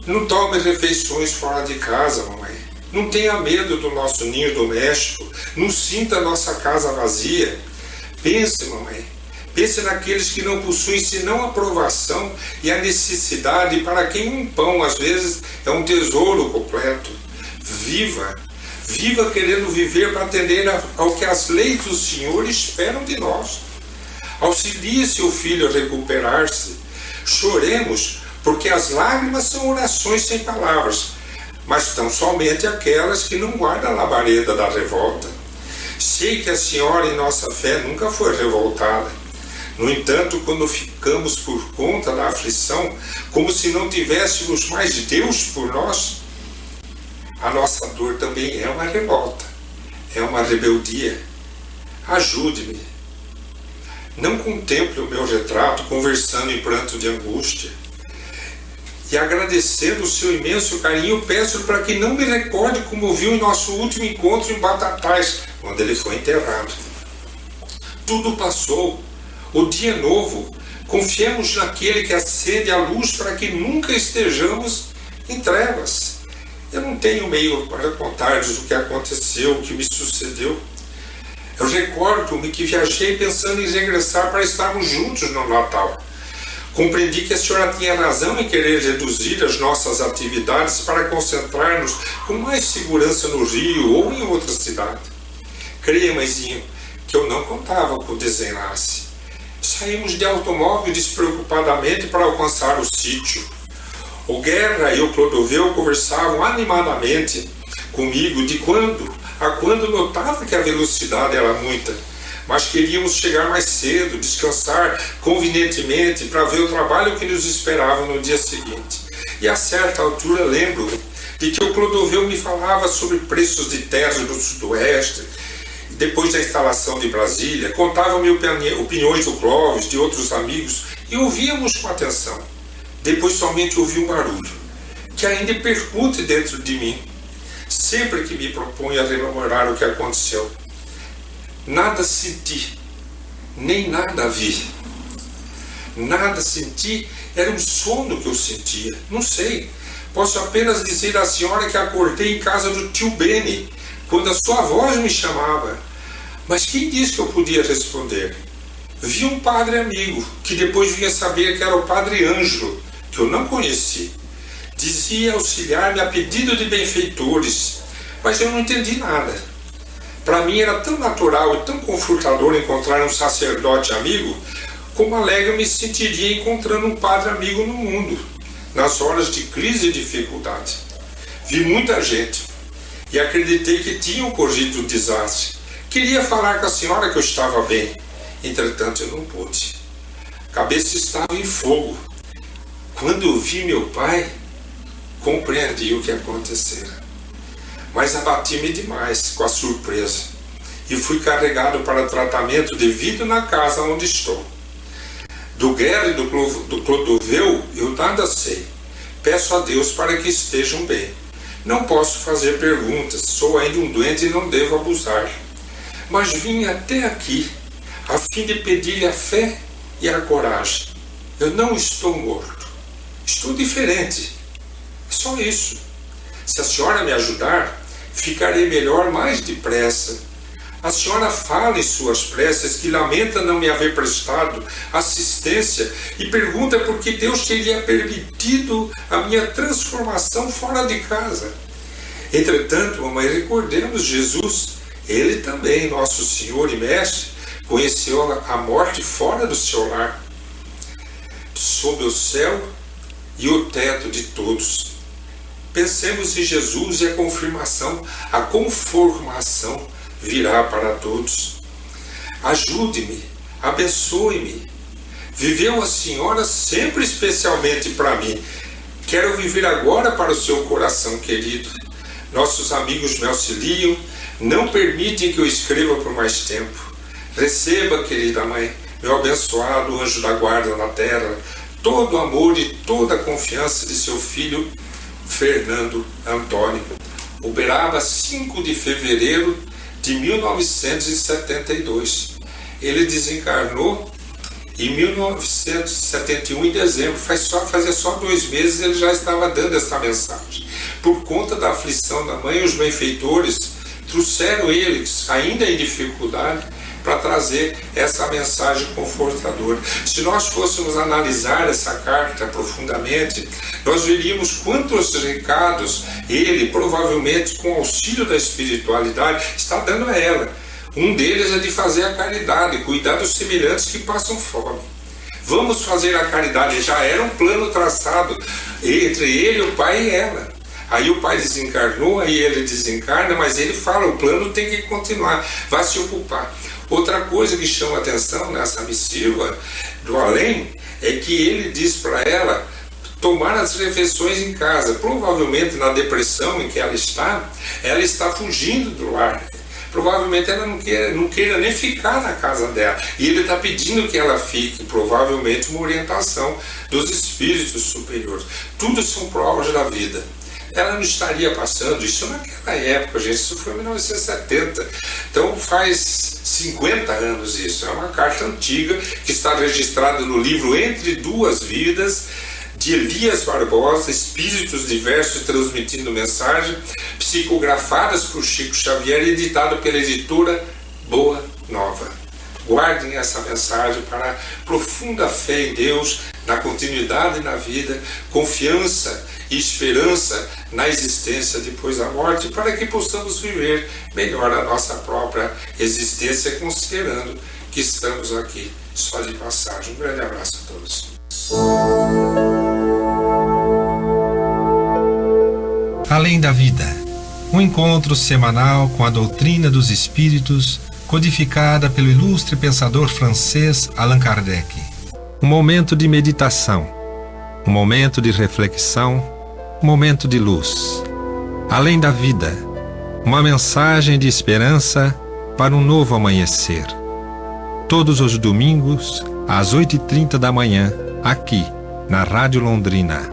Não tome refeições fora de casa, mamãe. Não tenha medo do nosso ninho doméstico. Não sinta a nossa casa vazia. Pense, mamãe. Pense naqueles que não possuem senão a provação e a necessidade, para quem um pão, às vezes, é um tesouro completo. Viva querendo viver para atender ao que as leis do Senhor esperam de nós. Auxilie seu filho a recuperar-se. Choremos, porque as lágrimas são orações sem palavras, mas tão somente aquelas que não guardam a labareda da revolta. Sei que a senhora em nossa fé nunca foi revoltada. No entanto, quando ficamos por conta da aflição, como se não tivéssemos mais Deus por nós, a nossa dor também é uma revolta, é uma rebeldia. Ajude-me. Não contemple o meu retrato conversando em pranto de angústia. E agradecendo o seu imenso carinho, peço para que não me recorde como viu em nosso último encontro em Batatais, quando ele foi enterrado. Tudo passou. O dia é novo. Confiemos naquele que acende a luz para que nunca estejamos em trevas. Eu não tenho meio para contar-lhes o que aconteceu, o que me sucedeu. Eu recordo-me que viajei pensando em regressar para estarmos juntos no Natal. Compreendi que a senhora tinha razão em querer reduzir as nossas atividades para concentrar-nos com mais segurança no Rio ou em outra cidade. Creia, mãezinho, que eu não contava com o desenlace. Saímos de automóvel despreocupadamente para alcançar o sítio. O Guerra e o Clodoveu conversavam animadamente comigo de quando a quando notava que a velocidade era muita, mas queríamos chegar mais cedo, descansar convenientemente para ver o trabalho que nos esperava no dia seguinte. E a certa altura lembro de que o Clodoveu me falava sobre preços de terras do Sudoeste. Depois da instalação de Brasília, contava-me opiniões do Clóvis, de outros amigos, e ouvíamos com atenção. Depois somente ouvi um barulho, que ainda percute dentro de mim, sempre que me proponho a rememorar o que aconteceu. Nada senti, nem nada vi. Nada senti, era um sono que eu sentia, não sei. Posso apenas dizer à senhora que acordei em casa do tio Beni, quando a sua voz me chamava. Mas quem disse que eu podia responder? Vi um padre amigo, que depois vinha saber que era o padre Ângelo, que eu não conheci. Dizia auxiliar-me a pedido de benfeitores, mas eu não entendi nada. Para mim era tão natural e tão confortador encontrar um sacerdote amigo, como alegre eu me sentiria encontrando um padre amigo no mundo, nas horas de crise e dificuldade. Vi muita gente e acreditei que tinha ocorrido um desastre. Queria falar com a senhora que eu estava bem, entretanto eu não pude. A cabeça estava em fogo. Quando eu vi meu pai, compreendi o que acontecera. Mas abati-me demais com a surpresa e fui carregado para tratamento devido na casa onde estou. Do Guerra e do Clodoveu eu nada sei. Peço a Deus para que estejam bem. Não posso fazer perguntas, sou ainda um doente e não devo abusar. Mas vim até aqui a fim de pedir-lhe a fé e a coragem. Eu não estou morto. Estou diferente. É só isso. Se a senhora me ajudar, ficarei melhor mais depressa. A senhora fala em suas preces que lamenta não me haver prestado assistência e pergunta por que Deus teria permitido a minha transformação fora de casa. Entretanto, mamãe, recordemos Jesus. Ele também, nosso Senhor e Mestre, conheceu a morte fora do seu lar, sob o céu e o teto de todos. Pensemos em Jesus e a conformação virá para todos. Ajude-me, abençoe-me. Viveu a senhora sempre especialmente para mim. Quero viver agora para o seu coração querido. Nossos amigos me auxiliam, não permitem que eu escreva por mais tempo. Receba, querida mãe, meu abençoado anjo da guarda na terra, todo o amor e toda a confiança de seu filho Fernando Antônio. Uberaba, 5 de fevereiro de 1972. Ele desencarnou em 1971, em dezembro. Fazia só 2 meses ele já estava dando essa mensagem. Por conta da aflição da mãe, os benfeitores trouxeram eles, ainda em dificuldade, para trazer essa mensagem confortadora. Se nós fôssemos analisar essa carta profundamente, nós veríamos quantos recados ele, provavelmente com auxílio da espiritualidade, está dando a ela. Um deles é de fazer a caridade, cuidar dos semelhantes que passam fome. Vamos fazer a caridade, já era um plano traçado entre ele, o pai e ela. Aí o pai desencarnou, aí ele desencarna, mas ele fala, o plano tem que continuar, vai se ocupar. Outra coisa que chama atenção nessa missiva do além é que ele diz para ela tomar as refeições em casa. Provavelmente na depressão em que ela está fugindo do lar. Provavelmente ela não queira nem ficar na casa dela. E ele está pedindo que ela fique, provavelmente uma orientação dos espíritos superiores. Tudo são provas da vida. Ela não estaria passando isso naquela época, gente, isso foi em 1970, então faz 50 anos isso, é uma carta antiga que está registrada no livro Entre Duas Vidas, de Elias Barbosa, Espíritos Diversos Transmitindo Mensagem, psicografadas por Chico Xavier e editado pela editora Boa Nova. Guardem essa mensagem para profunda fé em Deus, na continuidade na vida, confiança e esperança na existência depois da morte, para que possamos viver melhor a nossa própria existência, considerando que estamos aqui só de passagem. Um grande abraço a todos. Além da vida, um encontro semanal com a doutrina dos espíritos, codificada pelo ilustre pensador francês Allan Kardec. Um momento de meditação, um momento de reflexão, um momento de luz. Além da vida, uma mensagem de esperança para um novo amanhecer. Todos os domingos, às 8h30 da manhã, aqui, na Rádio Londrina.